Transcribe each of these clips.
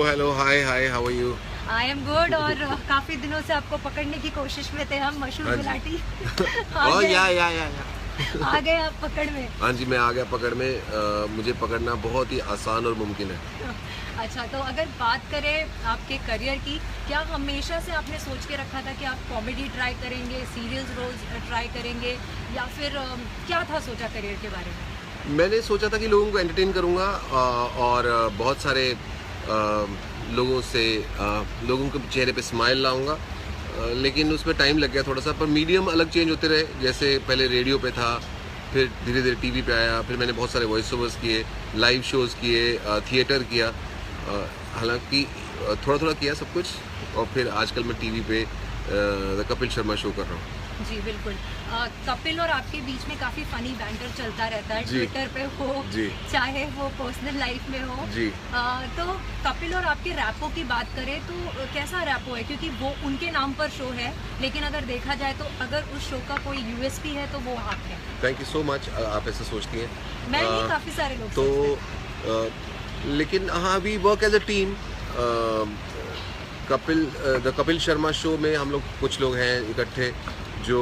Hello hi hi, how are you? I am good. और काफी दिनों से आपको पकड़ने की कोशिश में थे हम, मशहूर गुलाटी। ओह या आ गए आप पकड़ में। हाँ जी, मैं आ गया पकड़ में। मुझे पकड़ना बहुत ही आसान और मुमकिन है। अच्छा, तो अगर बात करें आपके करियर की, क्या हमेशा से आपने सोच के रखा था कि आप कॉमेडी ट्राई करेंगे, सीरियस रोल्स ट्राई करेंगे, या फिर क्या था सोचा करियर के बारे में? मैंने सोचा था कि लोगों को एंटरटेन करूँगा और बहुत सारे लोगों के चेहरे पे स्माइल लाऊंगा, लेकिन उसमें टाइम लग गया थोड़ा सा। पर मीडियम अलग चेंज होते रहे, जैसे पहले रेडियो पे था, फिर धीरे धीरे टीवी पे आया, फिर मैंने बहुत सारे वॉइस ओवर्स किए, लाइव शोज़ किए, थिएटर किया, हालांकि थोड़ा थोड़ा किया सब कुछ, और फिर आजकल मैं टीवी पे द कपिल शर्मा शो कर रहा हूँ। जी बिल्कुल। कपिल और आपके बीच में काफ़ी फनी बैंटर चलता रहता है, ट्विटर पे हो, चाहे वो पर्सनल लाइफ में हो। जी। तो कपिल और आपके रैपो की बात करें तो कैसा रैपो है? क्योंकि वो उनके नाम पर शो है, लेकिन अगर देखा जाए तो अगर उस शो का कोई यूएसपी है तो वो आप है। थैंक यू सो मच, आप ऐसा सोचती हैं। मैं नहीं, काफ़ी सारे लोग तो लेकिन हाँ, we work as a team. The Kapil Sharma show में हम लोग कुछ लोग हैं इकट्ठे जो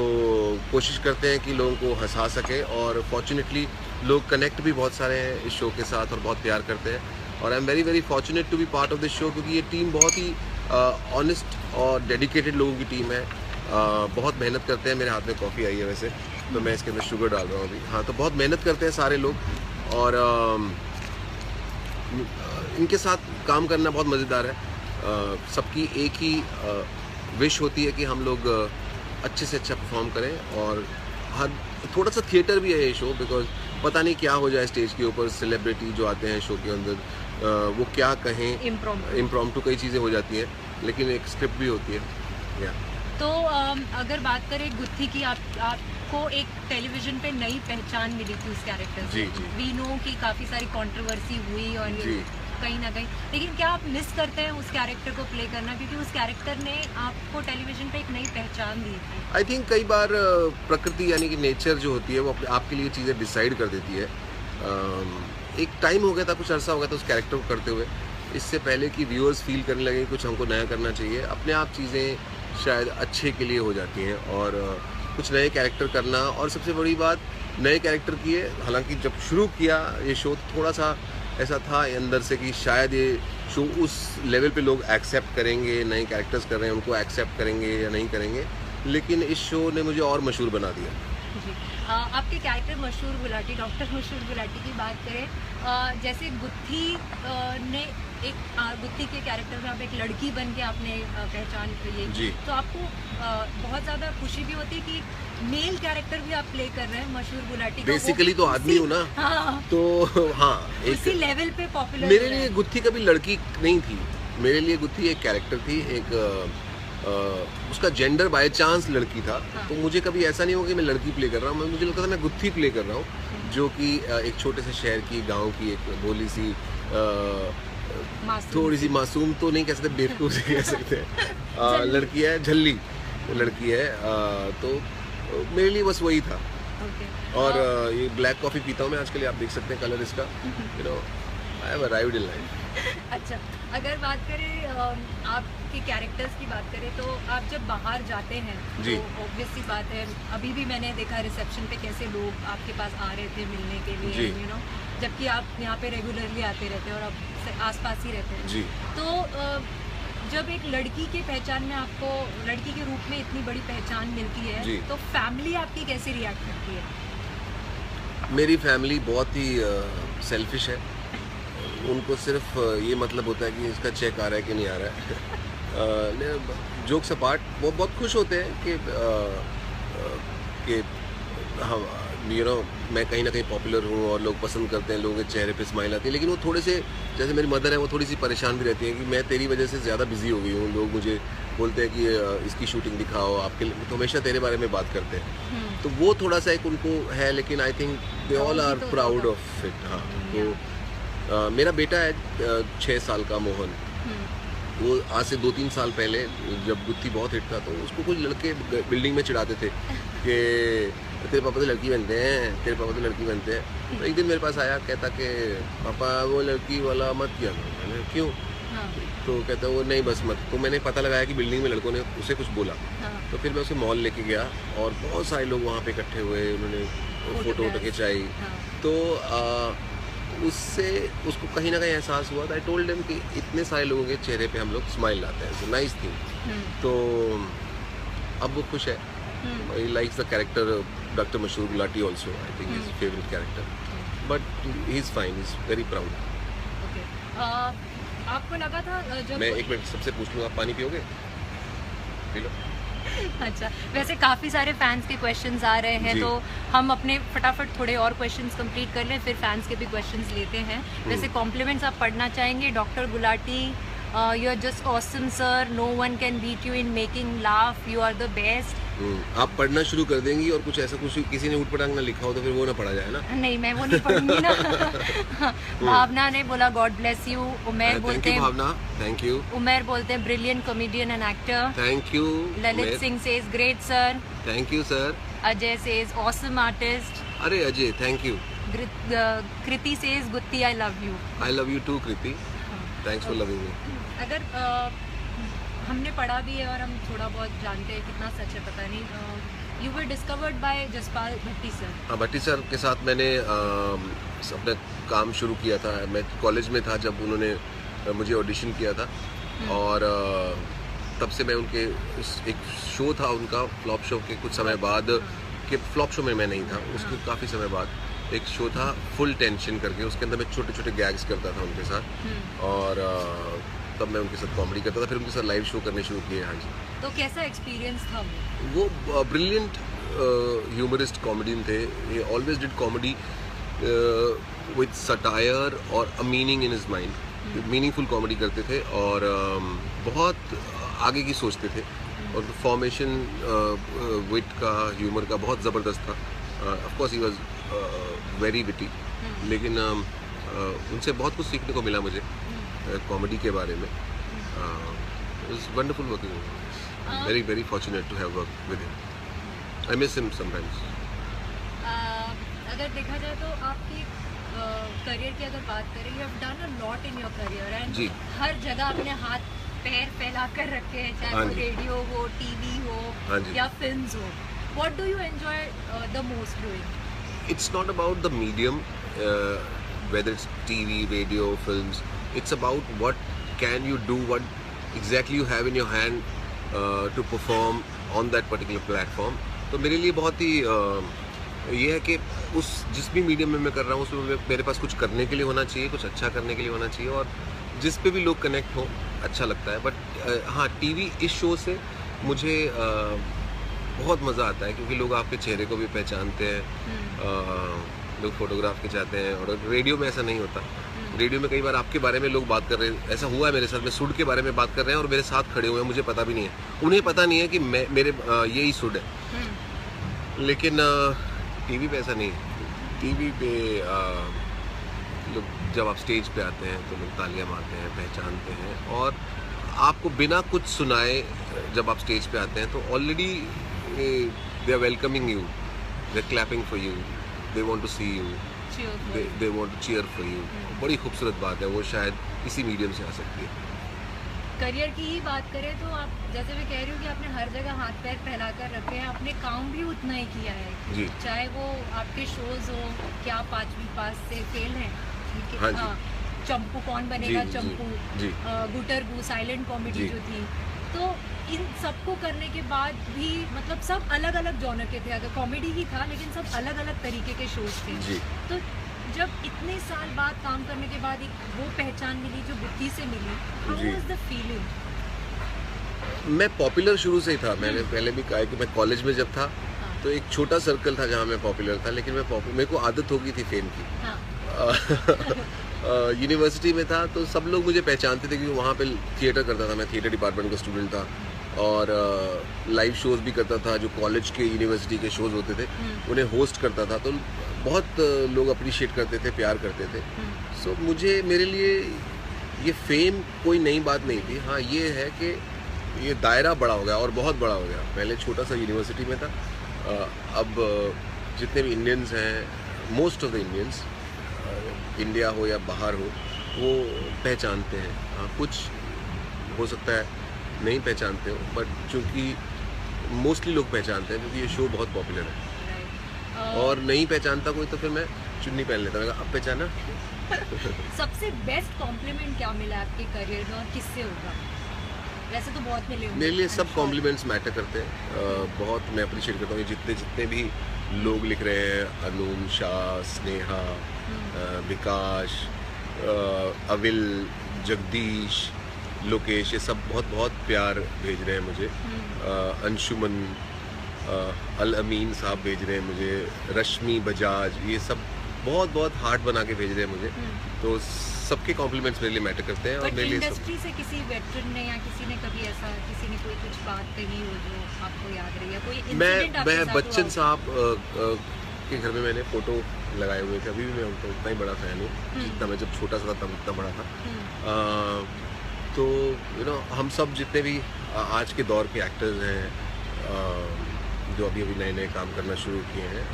कोशिश करते हैं कि लोगों को हंसा सके, और फॉर्चुनेटली लोग कनेक्ट भी बहुत सारे हैं इस शो के साथ और बहुत प्यार करते हैं। और I am very very fortunate to be part of this show, क्योंकि ये टीम बहुत ही ऑनेस्ट और डेडिकेटेड लोगों की टीम है। बहुत मेहनत करते हैं। मेरे हाथ में कॉफ़ी आई है वैसे, तो मैं इसके अंदर शुगर डाल रहा हूँ अभी। हाँ, तो बहुत मेहनत करते हैं सारे लोग, और इनके साथ काम करना बहुत मज़ेदार है। सबकी एक ही विश होती है कि हम लोग अच्छे से अच्छा परफॉर्म करें, और हर थोड़ा सा थिएटर भी है ये शो, बिकॉज पता नहीं क्या हो जाए स्टेज के ऊपर। सेलिब्रिटी जो आते हैं शो के अंदर वो क्या कहें, इम्प्रॉम्प्टू कई चीज़ें हो जाती हैं, लेकिन एक स्क्रिप्ट भी होती है। तो अगर बात करें गुत्थी की, आपको एक टेलीविज़न पे नई पहचान मिली थी उस कैरेक्टर से। वी नो कि काफ़ी सारी कंट्रोवर्सी हुई और कहीं ना कहीं, लेकिन क्या आप मिस करते हैं उस कैरेक्टर को प्ले करना? क्योंकि उस कैरेक्टर ने आपको टेलीविज़न पे एक नई पहचान दी थी। आई थिंक कई बार प्रकृति यानी कि नेचर जो होती है वो आपके लिए चीज़ें डिसाइड कर देती है। एक टाइम हो गया था, कुछ अरसा हो गया था उस कैरेक्टर को करते हुए, इससे पहले कि व्यूअर्स फील करने लगे कुछ हमको नया करना चाहिए। अपने आप चीज़ें शायद अच्छे के लिए हो जाती हैं, और कुछ नए कैरेक्टर करना, और सबसे बड़ी बात नए कैरेक्टर किए। हालांकि जब शुरू किया ये शो थोड़ा सा ऐसा था अंदर से कि शायद ये शो उस लेवल पे लोग एक्सेप्ट करेंगे, नए कैरेक्टर्स कर रहे हैं उनको एक्सेप्ट करेंगे या नहीं करेंगे, लेकिन इस शो ने मुझे और मशहूर बना दिया। जी। आपके कैरेक्टर मशहूर गुलाटी, डॉक्टर मशहूर गुलाटी की बात करें, जैसे गुत्थी ने गुत्थी के कैरेक्टर में आप एक लड़की बन के आपने पहचान की, तो आपको बहुत ज़्यादा खुशी भी होती है कि मेल कैरेक्टर भी आप प्ले कर रहे हैं मशहूर गुलाटी का। बेसिकली तो आदमी हूँ ना। हाँ। तो हाँ, उसी लेवल पे पॉपुलर। मेरे लिए गुत्थी कभी लड़की नहीं थी, मेरे लिए गुत्थी एक कैरेक्टर थी, एक उसका जेंडर बाय चांस लड़की था। हाँ। तो मुझे कभी ऐसा नहीं हुआ कि मैं लड़की प्ले कर रहा हूँ, मुझे लगता था मैं गुत्थी प्ले कर रहा हूँ, जो कि एक छोटे से शहर की, गांव की एक भोली सी, थोड़ी सी मासूम तो नहीं कह सकते, बेवकूफ से कह सकते हैं, लड़की है, झल्ली लड़की है। तो मेरे लिए बस वही था। और ये ब्लैक कॉफ़ी पीता हूँ मैं आजकल, आप देख सकते हैं कलर इसका, you know, I have arrived in life. अच्छा, अगर बात करें आपके कैरेक्टर्स की बात करें, तो आप जब बाहर जाते हैं तो ऑब्वियस सी बात है, अभी भी मैंने देखा रिसेप्शन पे कैसे लोग आपके पास आ रहे थे मिलने के लिए, यू नो, जबकि आप यहाँ पे रेगुलरली आते रहते हैं और आप आसपास ही रहते हैं। तो जब एक लड़की के पहचान में आपको, लड़की के रूप में इतनी बड़ी पहचान मिलती है, तो फैमिली आपकी कैसे रिएक्ट करती है? मेरी फैमिली बहुत ही सेल्फिश है। उनको सिर्फ ये मतलब होता है कि इसका चेक आ रहा है कि नहीं आ रहा है। जोक्स अपार्ट, वो बहुत खुश होते हैं कि हम, यू नो, मैं कहीं ना कहीं पॉपुलर हूँ और लोग पसंद करते हैं, लोगों के चेहरे पे स्माइल आती है। लेकिन वो थोड़े से, जैसे मेरी मदर है, वो थोड़ी सी परेशान भी रहती है कि मैं तेरी वजह से ज़्यादा बिजी हो गई हूँ। लोग मुझे बोलते हैं कि इसकी शूटिंग दिखाओ, आपके तो हमेशा तेरे बारे में बात करते हैं। तो वो थोड़ा सा एक उनको है, लेकिन I think they all are proud of it. हाँ, तो मेरा बेटा है 6 साल का, मोहन। वो आज से 2-3 साल पहले जब गुत्थी बहुत हिट था, तो उसको कुछ लड़के बिल्डिंग में चिढ़ाते थे कि तेरे पापा तो लड़की बनते हैं, तेरे पापा तो लड़की बनते हैं। तो एक दिन मेरे पास आया, कहता कि पापा वो लड़की वाला मत किया करो। मैंने क्यों? तो कहता है वो नहीं बस मत। तो मैंने पता लगाया कि बिल्डिंग में लड़कों ने उसे कुछ बोला। हाँ, तो फिर मैं उसे मॉल लेके गया और बहुत सारे लोग वहाँ पे इकट्ठे हुए, उन्होंने फ़ोटो खिंचाई। हाँ, तो उससे उसको कहीं ना कहीं एहसास हुआ। आई टोल्ड हिम कि इतने सारे लोगों के चेहरे पे हम लोग स्माइल लाते हैं, नाइस थिंग। तो अब वो खुश है। He likes the character doctor Mashhoor Gulati also. I think his favourite character, but he is fine, he is very proud. Okay. आपको लगा था जब मैं एक मिनट सबसे पूछ लूँ, आप पानी पियोगे? P low. अच्छा, वैसे काफ़ी सारे फैंस के क्वेश्चंस आ रहे हैं, जी। तो हम अपने फटाफट थोड़े और क्वेश्चंस कंप्लीट कर लें, फिर फैंस के भी क्वेश्चंस लेते हैं। वैसे कॉम्प्लीमेंट्स आप पढ़ना चाहेंगे? Doctor Gulati, you are just awesome sir, no one can beat you in making laugh, you are the best. आप पढ़ना शुरू कर देंगी और कुछ ऐसा कुछ किसी ने ऊटपटांग ना लिखा हो तो फिर वो ना पढ़ा जाए ना। नहीं, मैं वो नहीं पढ़ूंगी ना। भावना ने बोला God bless you. Umer thank बोलते यू हैं, भावना, थैंक यू। उमेर बोलते हैं brilliant comedian and actor. Thank you. Lalit Singh says great sir. Thank you sir. Ajay says awesome artist. अरे Ajay, thank you. Kriti says Gutthi I love you. I love you too Kriti, thanks for loving me. अगर हमने पढ़ा भी है और हम थोड़ा बहुत जानते हैं, कितना सच है पता नहीं, you were discovered by Jaspal Bhatti sir. Bhatti sir के साथ मैंने अपना काम शुरू किया था। मैं कॉलेज में था जब उन्होंने मुझे ऑडिशन किया था, और तब से मैं उनके एक शो था उनका फ्लॉप शो के कुछ समय बाद, कि फ्लॉप शो में मैं नहीं था, उसके काफ़ी समय बाद एक शो था फुल टेंशन करके, उसके अंदर मैं छोटे छोटे गैग्स करता था उनके साथ, और तब मैं उनके साथ कॉमेडी करता था। फिर उनके साथ लाइव शो करने शुरू किए। हाँ जी। तो कैसा एक्सपीरियंस था वो ब्रिलियंट ह्यूमरिस्ट कॉमेडियन थे। ये always did comedy with satire और a meaning in his mind. Meaningful comedy करते थे और बहुत आगे की सोचते थे, और फॉर्मेशन विट का, ह्यूमर का बहुत ज़बरदस्त था। Of course he was very witty, लेकिन उनसे बहुत कुछ सीखने को मिला मुझे कॉमेडी के बारे में। It's wonderful working, very very fortunate to have work with him. I miss him sometimes. अगर देखा जाए तो आपकी करियर की अगर बात करें, you have done a lot in your career, and जी। हर जगह अपने हाथ पैर फैला कर रखे हैं, चाहे हाँ वो जी। रेडियो हो, टीवी हो, हाँ जी। या फिल्म्स हो। What do you enjoy the most doing? It's not about the medium, whether it's TV, radio, films. It's about what can you do, what exactly you have in your hand to perform on that particular platform. तो मेरे लिए बहुत ही ये है कि उस जिस भी मीडियम में मैं कर रहा हूँ उसमें मेरे पास कुछ करने के लिए होना चाहिए, कुछ अच्छा करने के लिए होना चाहिए, और जिस पे भी लोग कनेक्ट हो अच्छा लगता है। बट हाँ, टीवी इस शो से मुझे बहुत मज़ा आता है, क्योंकि लोग आपके चेहरे को भी पहचानते हैं, लोग फोटोग्राफ खिंचाते हैं, और रेडियो में ऐसा नहीं होता। रेडियो में कई बार आपके बारे में लोग बात कर रहे हैं, ऐसा हुआ है मेरे साथ, मैं सुड के बारे में बात कर रहे हैं और मेरे साथ खड़े हुए हैं, मुझे पता भी नहीं है, उन्हें पता नहीं है कि मैं मेरे यही सुड है। लेकिन टीवी पे ऐसा नहीं है। टीवी पे लोग जब आप स्टेज पे आते हैं तो लोग तालियां मारते हैं, पहचानते हैं, और आपको बिना कुछ सुनाए जब आप स्टेज पे आते हैं तो already they are welcoming you, they are clapping for you, they want to see you, they want to cheer for you. बड़ी खूबसूरत बात है, वो शायद इसी मीडियम से आ सकती है। करियर की ही बात करें तो आप जैसे मैं कह रही हूँ कि आपने हर जगह हाथ पैर फैला कर रखे हैं, आपने काम भी उतना ही किया है। जी। चाहे वो आपके शोज हो, क्या 5वीं पास से फेल हैं, ठीक है, हाँ जी। चंपू कौन बनेगा जी, जी, चंपू, जी। गुटरगू साइलेंट कॉमेडी जी। जो थी, तो इन सबको करने के बाद भी मतलब सब अलग अलग जॉनर के थे, अगर कॉमेडी ही था लेकिन सब अलग अलग तरीके के शोज थे। जी। तो जब इतने साल बाद काम करने के बाद एक वो पहचान मिली जो बुद्धि से मिली, हाउ जी। Was the feeling? मैं पॉपुलर शुरू से ही था। मैंने पहले भी कहा है कि मैं कॉलेज में जब था तो एक छोटा सर्कल था जहाँ मैं पॉपुलर था, लेकिन मेरे को आदत हो गई थी फेम की। हाँ। यूनिवर्सिटी में था तो सब लोग मुझे पहचानते थे, क्योंकि वहाँ पे थिएटर करता था, मैं थिएटर डिपार्टमेंट का स्टूडेंट था, और लाइव शोज़ भी करता था, जो कॉलेज के यूनिवर्सिटी के शोज़ होते थे उन्हें होस्ट करता था, तो बहुत लोग अप्रिशिएट करते थे, प्यार करते थे। सो मुझे, मेरे लिए ये फेम कोई नई बात नहीं थी। हाँ, ये है कि ये दायरा बड़ा हो गया और बहुत बड़ा हो गया। पहले छोटा सा यूनिवर्सिटी में था, अब जितने भी इंडियंस हैं, most of the Indians, India हो या बाहर हो, वो पहचानते हैं। हाँ, कुछ हो सकता है नहीं पहचानते हो, बट चूँकि मोस्टली लोग पहचानते हैं क्योंकि ये शो बहुत पॉपुलर है। और नहीं पहचानता कोई तो फिर मैं चुन्नी पहन लेता हूँ, अब पहचाना। सबसे बेस्ट कॉम्प्लीमेंट क्या मिला आपके करियर में और किससे होगा? वैसे तो बहुत मिले होंगे। मेरे लिए सब कॉम्प्लीमेंट्स मैटर करते हैं, बहुत मैं अप्रिशिएट करता हूँ। जितने भी लोग लिख रहे हैं, अनूम, शाह, स्नेहा, विकास, अविल, जगदीश, लोकेश, ये सब बहुत बहुत प्यार भेज रहे हैं मुझे। अंशुमन, अल अमीन साहब भेज रहे हैं मुझे, रश्मि बजाज, ये सब बहुत बहुत हार्ट बना के भेज रहे हैं मुझे। तो सबके कॉम्प्लीमेंट्स मेरे लिए मैटर करते हैं। और मेरे लिए इंडस्ट्री से किसी वेटरन ने या किसी ने कभी ऐसा, किसी ने कोई कुछ बात कही हो जो आपको याद रही, या कोई इंसिडेंट आपके साथ हुआ? बच्चन साहब के घर में मैंने फ़ोटो लगाए हुए थे, अभी भी मैं उनका उतना ही बड़ा फ़ैन हूँ जितना मैं जब छोटा सा था तब उतना बड़ा था। तो हम सब जितने भी आज के दौर के एक्टर्स हैं जो अभी अभी नए नए काम करना शुरू किए हैं,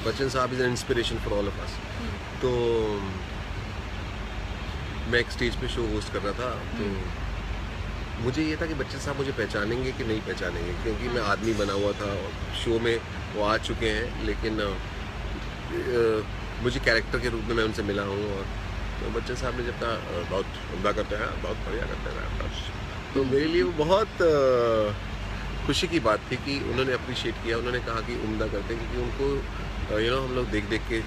बच्चन साहब is an inspiration for all of us. तो मैं एक स्टेज पे शो होस्ट कर रहा था, तो मुझे ये था कि बच्चन साहब मुझे पहचानेंगे कि नहीं पहचानेंगे, क्योंकि मैं आदमी बना हुआ था। शो में वो आ चुके हैं, लेकिन मुझे कैरेक्टर के रूप में मैं उनसे मिला हूँ। और तो बच्चन साहब ने जब कहा बहुत उम्दा करते हैं, बहुत बढ़िया करते हैं, तो मेरे लिए वो बहुत खुशी की बात थी कि उन्होंने अप्रिशिएट किया। उन्होंने कहा कि उम्दा करते हैं, क्योंकि उनको हम लोग देख देख के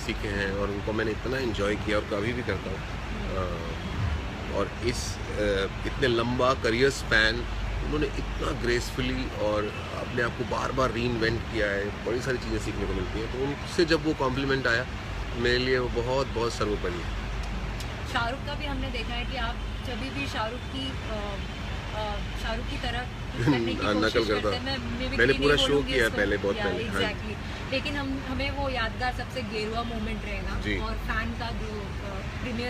सीखे हैं, और उनको मैंने इतना एंजॉय किया और कभी भी करता हूँ। और इस इतने लंबा करियर स्पैन उन्होंने इतना ग्रेसफुली और अपने आप को बार बार रीइन्वेंट किया है, बड़ी सारी चीज़ें सीखने को मिलती हैं। तो उनसे जब वो कॉम्प्लीमेंट आया, मेरे लिए वो बहुत बहुत सर्वोपरि है। शाहरुख का भी हमने देखा है कि आप जब भी शाहरुख की तरह कुछ करने की कोशिश करते हैं। मैंने पूरा शो किया है पहले, बहुत पहले। एग्जैक्टली। लेकिन हमें वो यादगार सबसे गेरुआ मोमेंट रहेगा, और फैन का जो प्रीमियर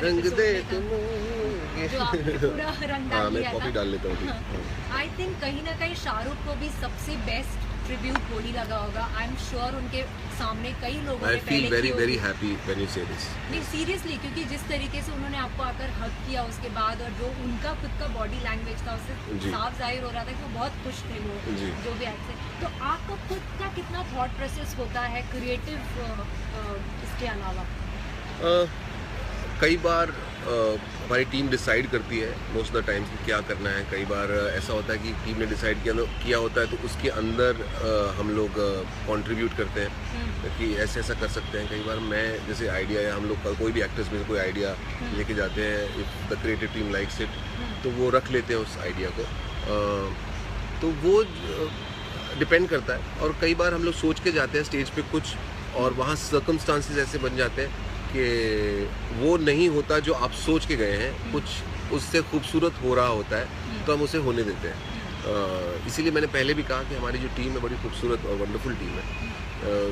जो आपने पूरा रंग डाल दिया था। कॉपी डाल लेता हूँ। आई थिंक कहीं ना कहीं शाहरुख को भी सबसे बेस्ट ट्रिब्यूट वही लगा होगा। आई एम श्योर उनके सामने कई लोगों ने पहले की होगी। very happy when you say this। नहीं, सीरियसली, क्योंकि जिस तरीके से उन्होंने आपको आकर हक किया उसके बाद, और जो उनका खुद का बॉडी लैंग्वेज था, उससे साफ जाहिर हो रहा था कि वो बहुत खुश थे वो जो भी एक्ट से। तो आपका खुद का कितना थॉट प्रोसेस होता है क्रिएटिव इसके अलावा? कई बार हमारी टीम डिसाइड करती है मोस्ट ऑफ द टाइम कि क्या करना है। कई बार ऐसा होता है कि टीम ने डिसाइड किया होता है, तो उसके अंदर हम लोग कंट्रीब्यूट करते हैं कि ऐसे ऐसा कर सकते हैं। कई बार मैं जैसे आइडिया, या हम लोग का कोई भी एक्टर्स में कोई आइडिया लेके जाते हैं, if the creative team likes it, तो वो रख लेते हैं उस आइडिया को। तो वो डिपेंड करता है। और कई बार हम लोग सोच के जाते हैं स्टेज पे कुछ, और वहाँ सर्कमस्टांसेस ऐसे बन जाते हैं कि वो नहीं होता जो आप सोच के गए हैं, कुछ उससे खूबसूरत हो रहा होता है, तो हम उसे होने देते हैं। इसीलिए मैंने पहले भी कहा कि हमारी जो टीम है बड़ी खूबसूरत और वंडरफुल टीम है।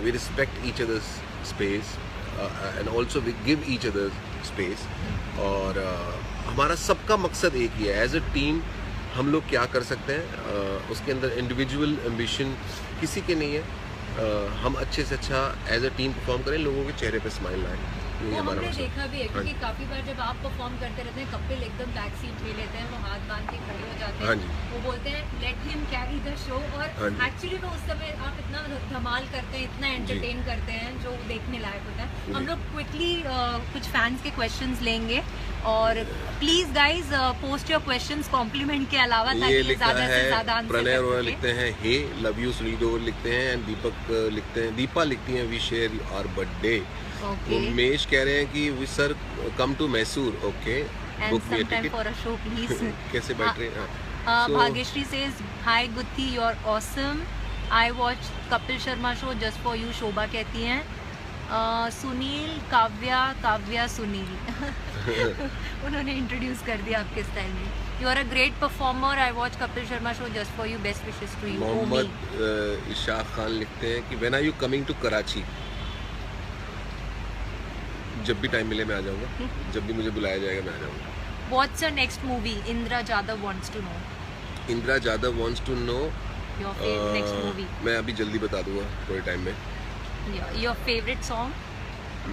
We respect each others space and also we give each others space. और हमारा सबका मकसद एक ही है, एज अ टीम हम लोग क्या कर सकते हैं। उसके अंदर इंडिविजुअल एम्बिशन किसी के नहीं है। हम अच्छे से अच्छा एज अ टीम परफॉर्म करें, लोगों के चेहरे पे स्माइल आए। वो हमने देखा भी है, क्योंकि काफी बार जब आप परफॉर्म करते रहते हैं, कपिल एकदम बैक सीट ले लेते हैं, वो हाथ बांध के खड़े हो जाते हैं, वो बोलते हैं let him carry the show. और एक्चुअली में उस समय आप इतना धमाल करते हैं, इतना एंटरटेन करते हैं, जो देखने लायक होता है। हम लोग क्विकली कुछ फैंस के क्वेश्चंस लेंगे, और please guys post your questions compliment के अलावा, ताकि ज्यादा से ज्यादा आंसर प्रणय अरोड़ा लिखते हैं hey love you Sunil Grover लिखते हैं, एंड दीपक लिखते हैं, दीपा लिखती हैं we share our birthday. Umesh कह रहे हैं कि we sir come to Mysore, okay, book me a ticket for a show please. कैसे बैठ रहे हैं? Bhagyashree says hi Gutthi you are awesome, I watch Kapil Sharma show just for you, Shobha कहती हैं। सुनील काव्या सुनील उन्होंने इंट्रोड्यूस कर दिया आपके स्टाइल में। You are a great performer, I watch Kapil Sharma show just for you, best wishes to you. Mohammad Ishaq Khan लिखते हैं कि when are you coming to Karachi? जब भी टाइम मिले मैं आ जाऊंगा, जब भी मुझे बुलाया जाएगा मैं आ जाऊंगा। What's your next movie? Indira Jadhav wants to know. Indira Jadhav wants to know your next movie? मैं अभी जल्दी बता दूंगा थोड़े टाइम में। Your favourite song?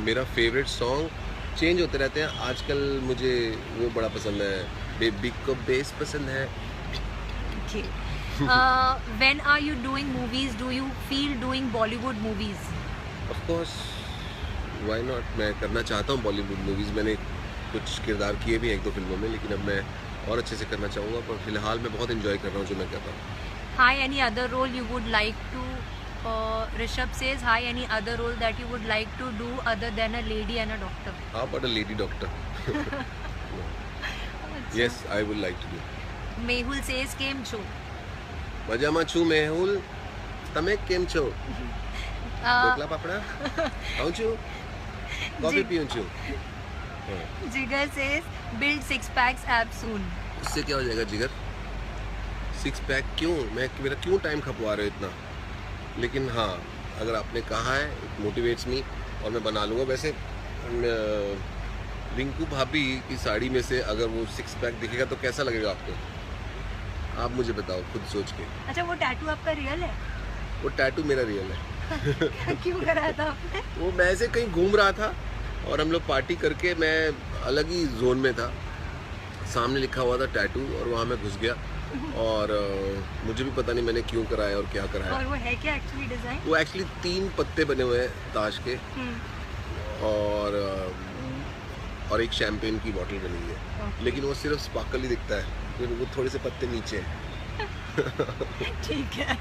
मेरा फेवरेट सॉन्ग चेंज होते रहते हैं। आजकल मुझे वो बड़ा पसंद है बेबी को बेस पसंद है। Okay. When are you doing movies? Do you feel doing Bollywood movies? Of course, why not. मैं करना चाहता हूँ बॉलीवुड मूवीज़। मैंने कुछ किरदार किए भी हैं 1-2 फिल्मों में, लेकिन अब मैं और अच्छे से करना चाहूँगा। पर फिलहाल मैं बहुत इंजॉय कर रहा हूँ जो मैं कर रहा हूँ। Hi, any other role you would like to? Rishabh says, hi, any other role that you would like to do other than a lady and a doctor? How about a lady doctor? Yes, I would like to do. Mehul says, કેમ છો? મજામાં છું મેહુલ, તમે કેમ છો? ઢોકલા પાપડા ખાઉં છું, coffee પીઉં છું। Jigar says, build 6 packs abs soon. उससे क्या हो जाएगा जिगर? 6 पैक क्यों? मेरा क्यों टाइम खपवा रहे हो इतना? लेकिन हाँ, अगर आपने कहा है, इट मोटिवेट्स मी और मैं बना लूँगा। वैसे रिंकू भाभी की साड़ी में से अगर वो 6 पैक दिखेगा तो कैसा लगेगा आपको? आप मुझे बताओ खुद सोच के। अच्छा, वो टैटू आपका रियल है? वो टैटू मेरा रियल है। क्यों कराया था आपने? वो मैं ऐसे कहीं घूम रहा था और हम लोग पार्टी करके, मैं अलग ही जोन में था, सामने लिखा हुआ था टैटू और वहाँ मैं घुस गया और मुझे भी पता नहीं मैंने क्यों कराया और क्या कराया। और वो है क्या एक्चुअली डिजाइन? वो एक्चुअली 3 पत्ते बने हुए हैं ताश के और एक शैम्पेन की बोतल बनी हुई है, लेकिन वो सिर्फ स्पार्कल ही दिखता है, फिर वो थोड़े से पत्ते नीचे हैं। ठीक है।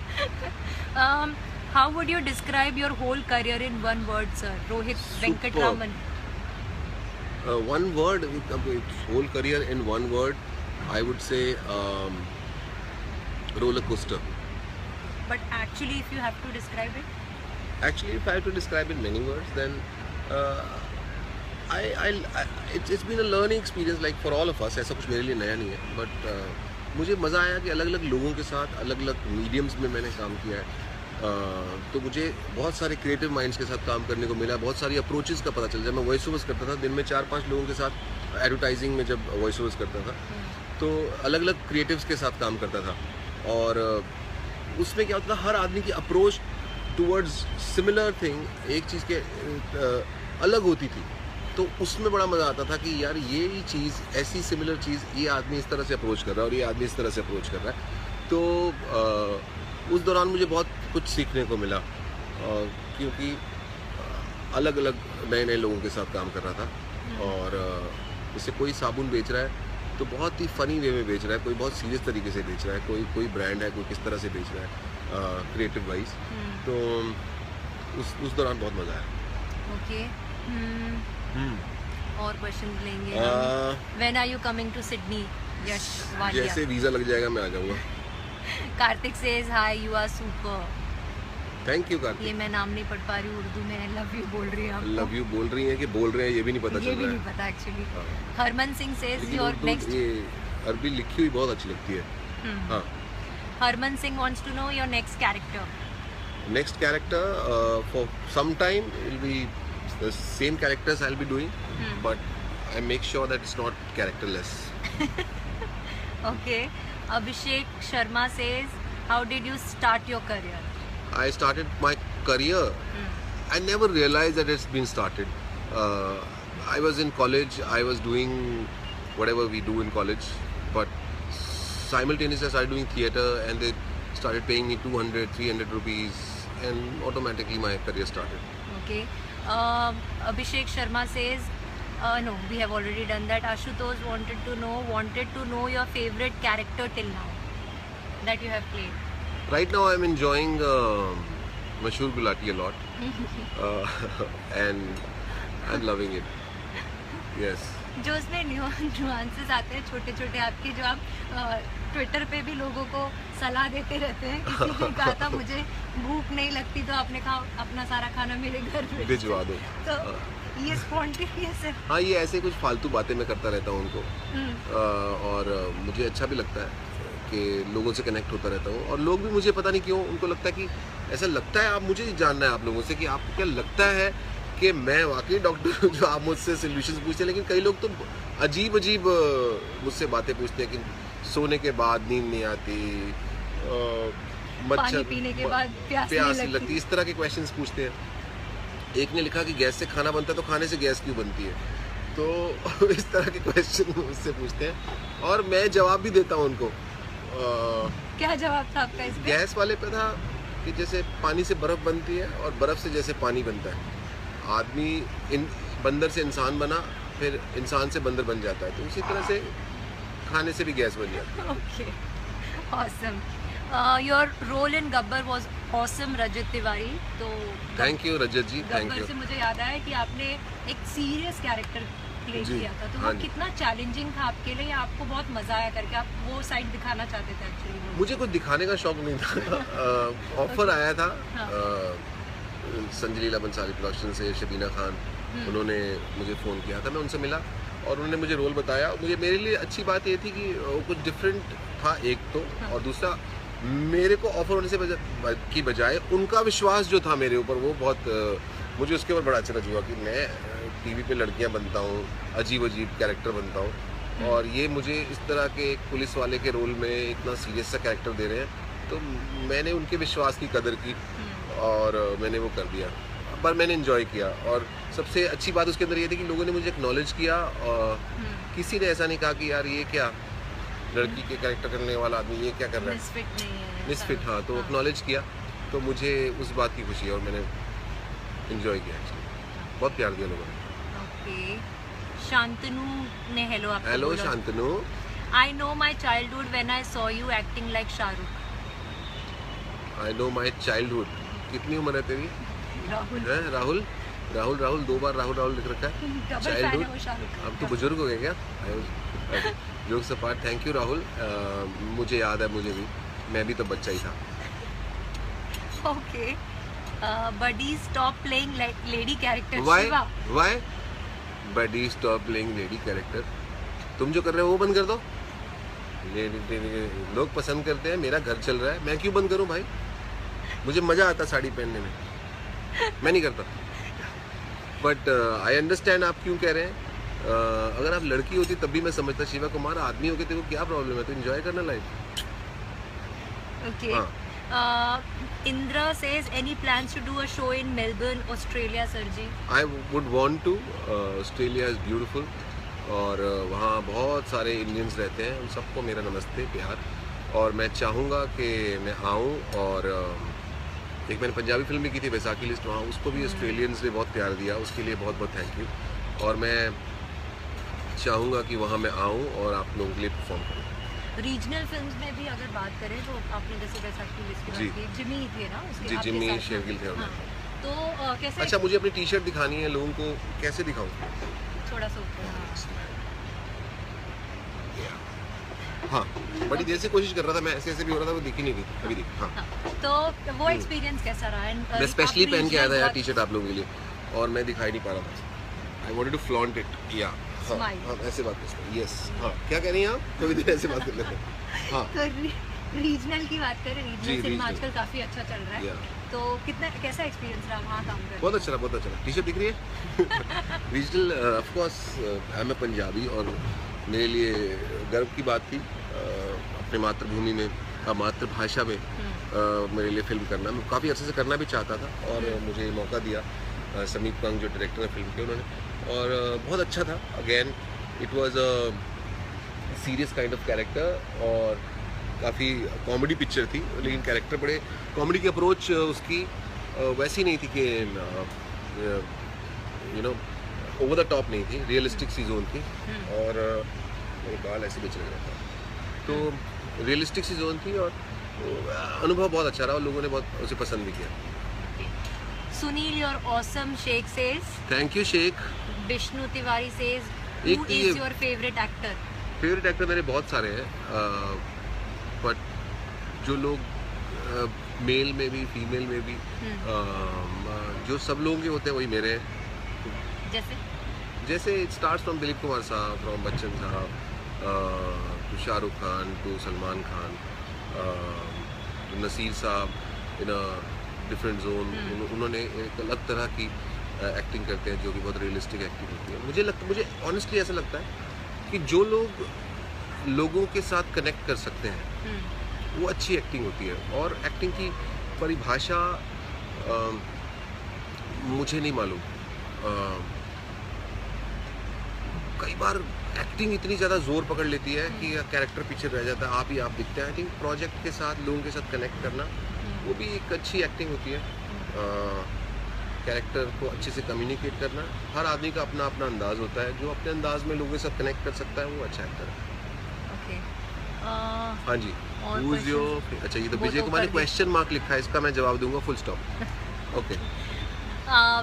How would you describe your whole career in one word, sir? Rohit Venkatraman. One word, whole career in one word, I would say roller coaster. But actually, if you have to describe it? Actually, if I have to describe in many words, then it's been a learning experience like for all of us. ऐसा कुछ मेरे लिए नया नहीं है, but मुझे मज़ा आया कि अलग अलग लोगों के साथ अलग अलग मीडियम्स में मैंने काम किया है। तो मुझे बहुत सारे क्रिएटिव माइंड्स के साथ काम करने को मिला, बहुत सारी अप्रोचेस का पता चल जाए। मैं वॉइस ओवर्स करता था दिन में 4-5 लोगों के साथ, एडवर्टाइजिंग में जब वॉइस ओवर्स करता था तो अलग अलग क्रिएटिव्स के साथ काम करता था और उसमें क्या होता था, हर आदमी की अप्रोच टूवर्ड्स सिमिलर थिंग एक चीज़ के अलग होती थी। तो उसमें बड़ा मज़ा आता था कि यार ये चीज़, ऐसी सिमिलर चीज़ ये आदमी इस तरह से अप्रोच कर रहा है और ये आदमी इस तरह से अप्रोच कर रहा है। तो उस दौरान मुझे बहुत कुछ सीखने को मिला क्योंकि अलग अलग नए नए लोगों के साथ काम कर रहा था। और जैसे कोई साबुन बेच रहा है तो बहुत ही फ़नी वे में बेच रहा है, कोई बहुत सीरियस तरीके से बेच रहा है, कोई ब्रांड है, कोई किस तरह से बेच रहा है क्रिएटिव वाइज। तो उस दौरान बहुत मज़ा आया। ओके। और क्वेश्चन लेंगे। When are you coming to Sydney? Yash Walia. जैसे वीज़ा लग जाएगा मैं आ जाऊँगा। Kartik says hi, you are super. Thank you Kartik. ये मैं नाम नहीं पढ़ पा रही हूँ उर्दू में। लव यू बोल रही है आपको। लव यू बोल रही हैं कि बोल रहे हैं ये भी नहीं पता चल रहा है। ये भी नहीं पता actually. Harman Singh says your next. ये अरबी लिखी हुई बहुत अच्छी लगती है। हाँ। Harman Singh wants to know your next character. Next character for some time will be the same characters I'll be doing, but I make sure that it's not characterless. Okay. Abhishek Sharma says, how did you start your career? I started my career. I never realized that it's been started. I was in college. I was doing whatever we do in college, but simultaneously I started doing theatre, and they started paying me 200-300 rupees, and automatically my career started. Okay. Abhishek Sharma says, no, we have already done that. Ashutosh wanted to know your favorite character till now that you have played. Right now I'm enjoying Mashhoor Gulati a lot, and I'm loving it. Yes. जो उसमें nuances आते हैं छोटे छोटे आपके, जो आप Twitter पे भी लोगों को सलाह देते रहते हैं। किसी ने कहा था मुझे भूख नहीं लगती तो आपने कहा अपना सारा खाना मेरे घर में भिजवा दो। तो ये स्पॉन्टेनियस है। हाँ, ये ऐसे कुछ फालतू बातें मैं करता रहता हूँ उनको, और मुझे अच्छा भी लगता है कि लोगों से कनेक्ट होता रहता हूँ। और लोग भी मुझे पता नहीं क्यों उनको लगता है कि ऐसा लगता है, आप मुझे जानना है आप लोगों से कि आपको क्या लगता है कि मैं वाकई डॉक्टर हूँ जो आप मुझसे सोल्यूशन पूछते हैं। लेकिन कई लोग तो अजीब अजीब मुझसे बातें पूछते हैं कि सोने के बाद नींद नहीं आती, पानी पीने के बाद प्यास नहीं लगती, इस तरह के क्वेश्चंस पूछते हैं। एक ने लिखा कि गैस से खाना बनता है तो खाने से गैस क्यों बनती है? तो इस तरह के क्वेश्चन मुझसे पूछते हैं और मैं जवाब भी देता हूँ उनको। क्या जवाब था आपका इस पे? गैस वाले पे था कि जैसे पानी से बर्फ़ बनती है और बर्फ़ से जैसे पानी बनता है, आदमी बंदर से इंसान बना, फिर इंसान से बंदर बन जाता है, तो उसी तरह से खाने से भी गैस बन जाती है। Okay, awesome. Your role in Gabbar was awesome, Rajat Tiwari. तो thank you Rajat ji, thank Gabbar you. से मुझे याद आया कि आपने एक सीरियस कैरेक्टर प्ले जी, किया था, तो हाँ वो जी। कितना चैलेंजिंग था आपके लिए, या आपको बहुत मजा आया करके, आप वो साइड दिखाना चाहते थे एक्चुअली? मुझे कुछ दिखाने का शौक नहीं था। ऑफर आया था हाँ। संजय लीला बंसाली प्रोडक्शन से, शबीना खान, उन्होंने मुझे फ़ोन किया था, मैं उनसे मिला और उन्होंने मुझे रोल बताया। मुझे, मेरे लिए अच्छी बात ये थी कि वो कुछ डिफरेंट था एक तो, हाँ। और दूसरा मेरे को ऑफर होने से की बजाय उनका विश्वास जो था मेरे ऊपर, वो बहुत मुझे उसके ऊपर बड़ा अचरज हुआ कि मैं टीवी पे लड़कियां बनता हूँ, अजीब अजीब कैरेक्टर बनता हूँ, और ये मुझे इस तरह के एक पुलिस वाले के रोल में इतना सीरियस सा कैरेक्टर दे रहे हैं। तो मैंने उनके विश्वास की कदर की और मैंने वो कर दिया, पर मैंने इन्जॉय किया। और सबसे अच्छी बात उसके अंदर ये थी कि लोगों ने मुझे एक्नॉलेज किया, और किसी ने ऐसा नहीं कहा कि यार ये क्या लड़की के कैरेक्टर करने वाला आदमी ये क्या कर रहा है, मिसफिट नहीं है, मिसफिट। हाँ, तो हाँ। एक्नॉलेज किया, तो मुझे उस बात की खुशी है और मैंने इन्जॉय किया। बहुत प्यार दिया लोगों ने। ओके, शांतनु ने हेलो आपको हेलो बोला। Shantanu. I know my childhood when I saw you acting like Shahrukh. I know my childhood. कितनी उम्र है तेरी? राहुल, है राहुल? राहुल राहुल 2 बार राहुल राहुल लिख रखा है। डबल फैन है चाइल्डहुड, वो शाहरुख अब तो का। बुजुर्ग हो गए क्या? Jokes apart, thank you Rahul. मुझे याद है, मुझे भी, मैं भी तो बच्चा ही था। Okay, buddy stop playing lady character. Why Shiva, why buddy stop playing lady character. तुम जो कर रहे हो वो बंद कर दो। लोग पसंद करते हैं, मेरा घर चल रहा है, मैं क्यों बंद करूं भाई? मुझे मज़ा आता साड़ी पहनने में, मैं नहीं करता। बट आई अंडरस्टैंड आप क्यों कह रहे हैं। अगर आप लड़की होती तब भी मैं समझता, शिवा कुमार आदमी हो के तेरे को क्या प्रॉब्लम है, तो एंजॉय करना लाइफ। ओके। हाँ। Indra says any plans to do a show in Melbourne, Australia? Sir ji, I would want to. Australia is beautiful, और वहाँ बहुत सारे इंडियंस रहते हैं, उन सबको मेरा नमस्ते, प्यार। और मैं चाहूँगा कि मैं आऊँ, और एक मैंने पंजाबी फिल्म भी की थी बैसाखी लिस्ट, वहाँ उसको भी ऑस्ट्रेलियंस ने बहुत प्यार दिया, उसके लिए बहुत बहुत थैंक यू। और मैं चाहूँगा कि वहाँ मैं आऊँ और आप लोगों के लिए परफॉर्म करूँ। रीजनल फिल्म्स में भी अगर बात करें तो आपने जैसे बैसाखी लिस्ट की जी। बात की, जिमी थे ना उसके जी, आपके जिमी साथ में? शेरगिल थे हाँ। हमारे। तो कैसे? अच्छा, मुझे अपनी टी शर्ट दिखानी है लोगों को, कैसे दिखाऊँ? थोड़ा सा ऊपर, हाँ। हाँ, बड़ी देर से कोशिश कर रहा था मैं, ऐसे ऐसे भी हो रहा था, वो दिख ही नहीं थी, अभी दिख। हाँ, हाँ, तो वो एक्सपीरियंस कैसा रहा? And, मैं स्पेशली आप पहन के आया था यार regional टी शर्ट आप लोगों के लिए, और मैं दिखाई नहीं पा रहा था। I wanted to flaunt it. या हाँ, Smile. हाँ, ऐसे बात करते हैं। यस, हाँ, क्या कह रही हैं आप? कभी देर ऐसे बात कर लेते हैं। हाँ, तो रीजनल की बात करें, जी, रीजनल सिनेमा regional। आजकल काफी अच्छा चल रहा है, Yeah। तो कितना कैसा एक्सपीरियंस रहा वहाँ काम करके? बहुत अच्छा रहा, बहुत अच्छा रहा। टी शर्ट दिख रही है? Regional, of course I am Punjabi, और मेरे लिए गर्व की बात थी अपने मातृभूमि में, मातृभाषा में मेरे लिए फिल्म करना। मैं काफ़ी अर्से से करना भी चाहता था, और मुझे मौका दिया समीप कंग जो डायरेक्टर है फिल्म के, उन्होंने, और बहुत अच्छा था। Again it was a serious kind of character, और काफ़ी कॉमेडी पिक्चर थी, लेकिन कैरेक्टर बड़े कॉमेडी की अप्रोच उसकी वैसी नहीं थी कि you know over the top नहीं थी, रियलिस्टिक सी जोन थी। और मेरे बाल ऐसे भी चल रहा था, तो रियलिस्टिक सी जोन थी, और अनुभव बहुत अच्छा रहा, और लोगों ने बहुत उसे पसंद भी किया। Sunil your awesome, Sheikh says. Thank you Sheikh. Vishnu Tiwari says एक हु तो इज ये- your favourite actor? Favourite actor मेरे बहुत सारे हैं, बट जो लोग मेल में भी फीमेल में भी जो सब लोगों के होते हैं वही मेरे हैं। जैसे it starts from Dilip Kumar sahab, from Bachchan sahab, to Shahrukh Khan, to Salman Khan, to Naseer sahab in a different zone. उन्होंने एक अलग तरह की एक्टिंग करते हैं जो कि बहुत रियलिस्टिक एक्टिंग होती है। मुझे ऑनेस्टली ऐसा लगता है कि जो लोग लोगों के साथ कनेक्ट कर सकते हैं वो अच्छी एक्टिंग होती है। और एक्टिंग की परिभाषा मुझे नहीं मालूम, कई बार एक्टिंग इतनी ज़्यादा जोर पकड़ लेती है कि कैरेक्टर पीछे रह जाता है, आप ही आप दिखते हैं। आई थिंक प्रोजेक्ट के साथ लोगों के साथ कनेक्ट करना वो भी एक अच्छी एक्टिंग होती है। कैरेक्टर को अच्छे से कम्युनिकेट करना, हर आदमी का अपना अपना अंदाज होता है, जो अपने अंदाज में लोगों के साथ कनेक्ट कर सकता है वो अच्छा एक्टर है। ओके हाँ जी। और Who's your- अच्छा, ये तो वो विजय तो कुमार ने कर दिया। क्वेश्चन मार्क लिखा है, इसका मैं जवाब दूंगा full stop. Okay.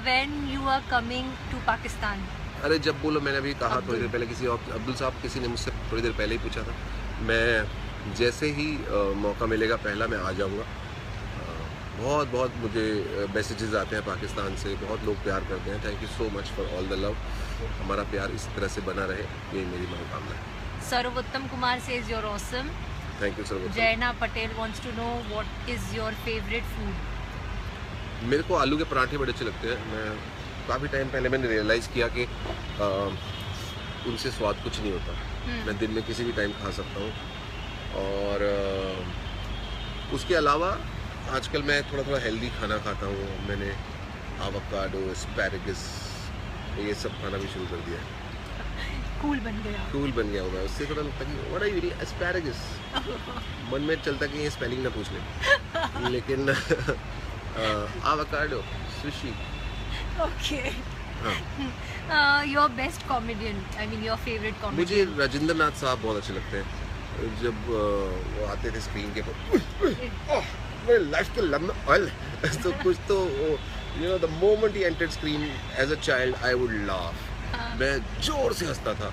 When you are coming to Pakistan? अरे जब बोलो, मैंने अभी कहा थोड़ी अब्दुल। देर पहले, किसी और अब्दुल साहब किसी ने मुझसे थोड़ी देर पहले ही पूछा था। मैं जैसे ही मौका मिलेगा पहला मैं आ जाऊंगा। बहुत बहुत मुझे मैसेजेस आते हैं पाकिस्तान से, बहुत लोग प्यार करते हैं। Thank you so much for all the love. हमारा प्यार इस तरह से बना रहे, ये मेरी मनोकामना है। Sarvottam Kumar says your awesome. Thank you sir. Jaina Patel wants to know what is your favourite food? मेरे को आलू के पराठे बड़े अच्छे लगते हैं। मैं काफ़ी टाइम पहले मैंने रियलाइज़ किया कि उनसे स्वाद कुछ नहीं होता। मैं दिन में किसी भी टाइम खा सकता हूँ। और उसके अलावा आजकल मैं थोड़ा थोड़ा हेल्दी खाना खाता हूँ। मैंने एवोकाडो, एस्पैरागस, ये सब खाना भी शुरू कर दिया है। कूल बन गया। कूल बन गया हूँ मैं। उससे थोड़ा लगता है कि what are you eating asparagus. मन में चलता कि ये स्पेलिंग ना पूछ ले, लेकिन एवोकाडो, सुशी। ओके। हाँ। Your best comedian, I mean your favourite मुझे कॉमेडियन? राजेंद्र नाथ साहब बहुत अच्छे लगते हैं। जब वो आते थे स्क्रीन के पर, मेरे लाइफ के लम्बे ऑयल तो कुछ तो यू नो, द मोमेंट ही entered screen as a child I would laugh. मैं जोर से हंसता था।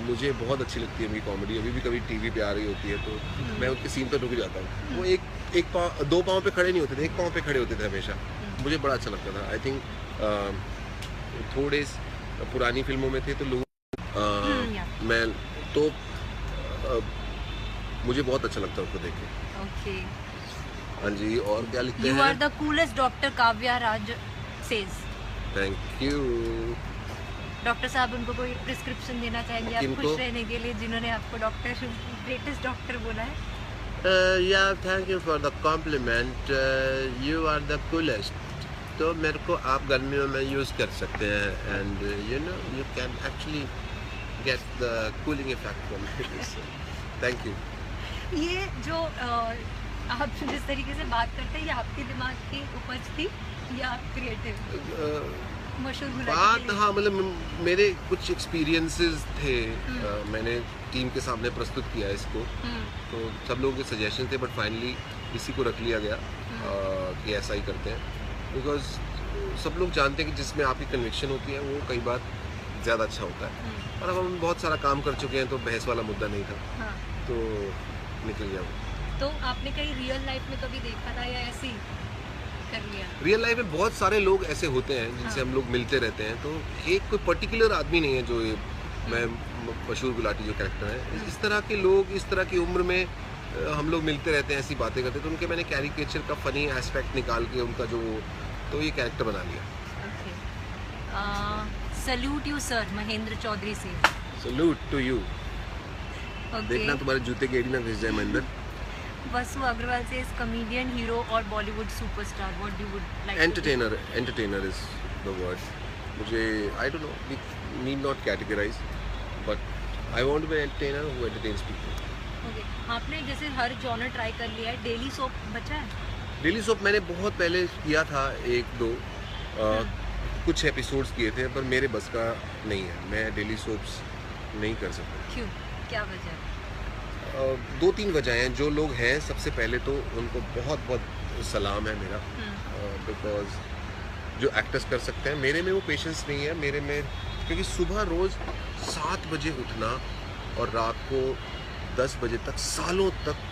मुझे बहुत अच्छी लगती है उनकी कॉमेडी। अभी भी कभी टीवी पे आ रही होती है तो मैं उनके सीन पर रुक जाता हूँ। वो एक पाँव, दो पाँव पे खड़े नहीं होते थे, एक पाँव पे खड़े होते थे हमेशा। मुझे बड़ा अच्छा लगता था। आई थिंक थोड़े पुरानी फिल्मों में थे तो लोग मैं तो मुझे बहुत अच्छा लगता है उनको देख के। ओके। हाँ जी। और क्या लिखते यू आर हैं? The coolest doctor, Kavya Raj says. Thank you. Doctor साहब, उनको कोई प्रिस्क्रिप्शन देना चाहेंगे आप किनको? खुश रहने के लिए, जिन्होंने आपको डॉक्टर, ग्रेटेस्ट डॉक्टर बोला है? या thank you for the compliment. You are the coolest. तो मेरे को आप गर्मियों में यूज़ कर सकते हैं, and you know you can actually get the cooling effect from this. Thank you. ये जो आप जिस तरीके से बात करते हैं, ये आपके दिमाग की उपज थी या आप क्रिएटिव? मशहूर गुलाटी बात, के लिए? हाँ, मतलब मेरे कुछ एक्सपीरियंसेस थे। मैंने टीम के सामने प्रस्तुत किया इसको, तो सब लोगों के सजेशन थे, बट फाइनली इसी को रख लिया गया कि ऐसा ही करते हैं। बिकॉज सब लोग जानते हैं कि जिसमें आपकी कन्विक्शन होती है वो कई बार ज़्यादा अच्छा होता है। और अब हम बहुत सारा काम कर चुके हैं तो बहस वाला मुद्दा नहीं था, हाँ। तो निकल गया वो। तो आपने कहीं रियल लाइफ में कभी देखा था या ऐसे ही कर लिया? रियल लाइफ में बहुत सारे लोग ऐसे होते हैं जिनसे हाँ। हम लोग मिलते रहते हैं, तो एक कोई पर्टिकुलर आदमी नहीं है जो ये मैं मशहूर गुलाटी जो कैरेक्टर है, इस तरह के लोग इस तरह की उम्र में हम लोग मिलते रहते हैं, ऐसी बातें करते हैं, तो उनके मैंने कैरिकेचर का फनी एस्पेक्ट निकाल के उनका जो, तो ये कैरेक्टर बना लिया। Okay. Salute you sir, Mahendra Chaudhary से। Salute to you. ओके। देखना तुम्हारे जूते की एड़ी ना घिस जाए महेंद्र। वसु अग्रवाल से कॉमेडियन, हीरो और Bollywood superstar, what do would like? Entertainer is the word. मुझे I don't know, we need not categorize, but I want to be entertainer who entertains people. Okay. आपने जैसे हर जॉनर ट्राई कर लिया है, डेली सोप बचा है? Daily soap मैंने बहुत पहले किया था, एक दो कुछ एपिसोड्स किए थे, पर मेरे बस का नहीं है। मैं डेली सोप्स नहीं कर सकता। क्यों, क्या वजह है? दो तीन वजह हैं। जो लोग हैं, सबसे पहले तो उनको बहुत बहुत सलाम है मेरा, बिकॉज जो एक्टर्स कर सकते हैं, मेरे में वो पेशेंस नहीं है। मेरे में, क्योंकि सुबह रोज़ 7 बजे उठना और रात को 10 बजे तक सालों तक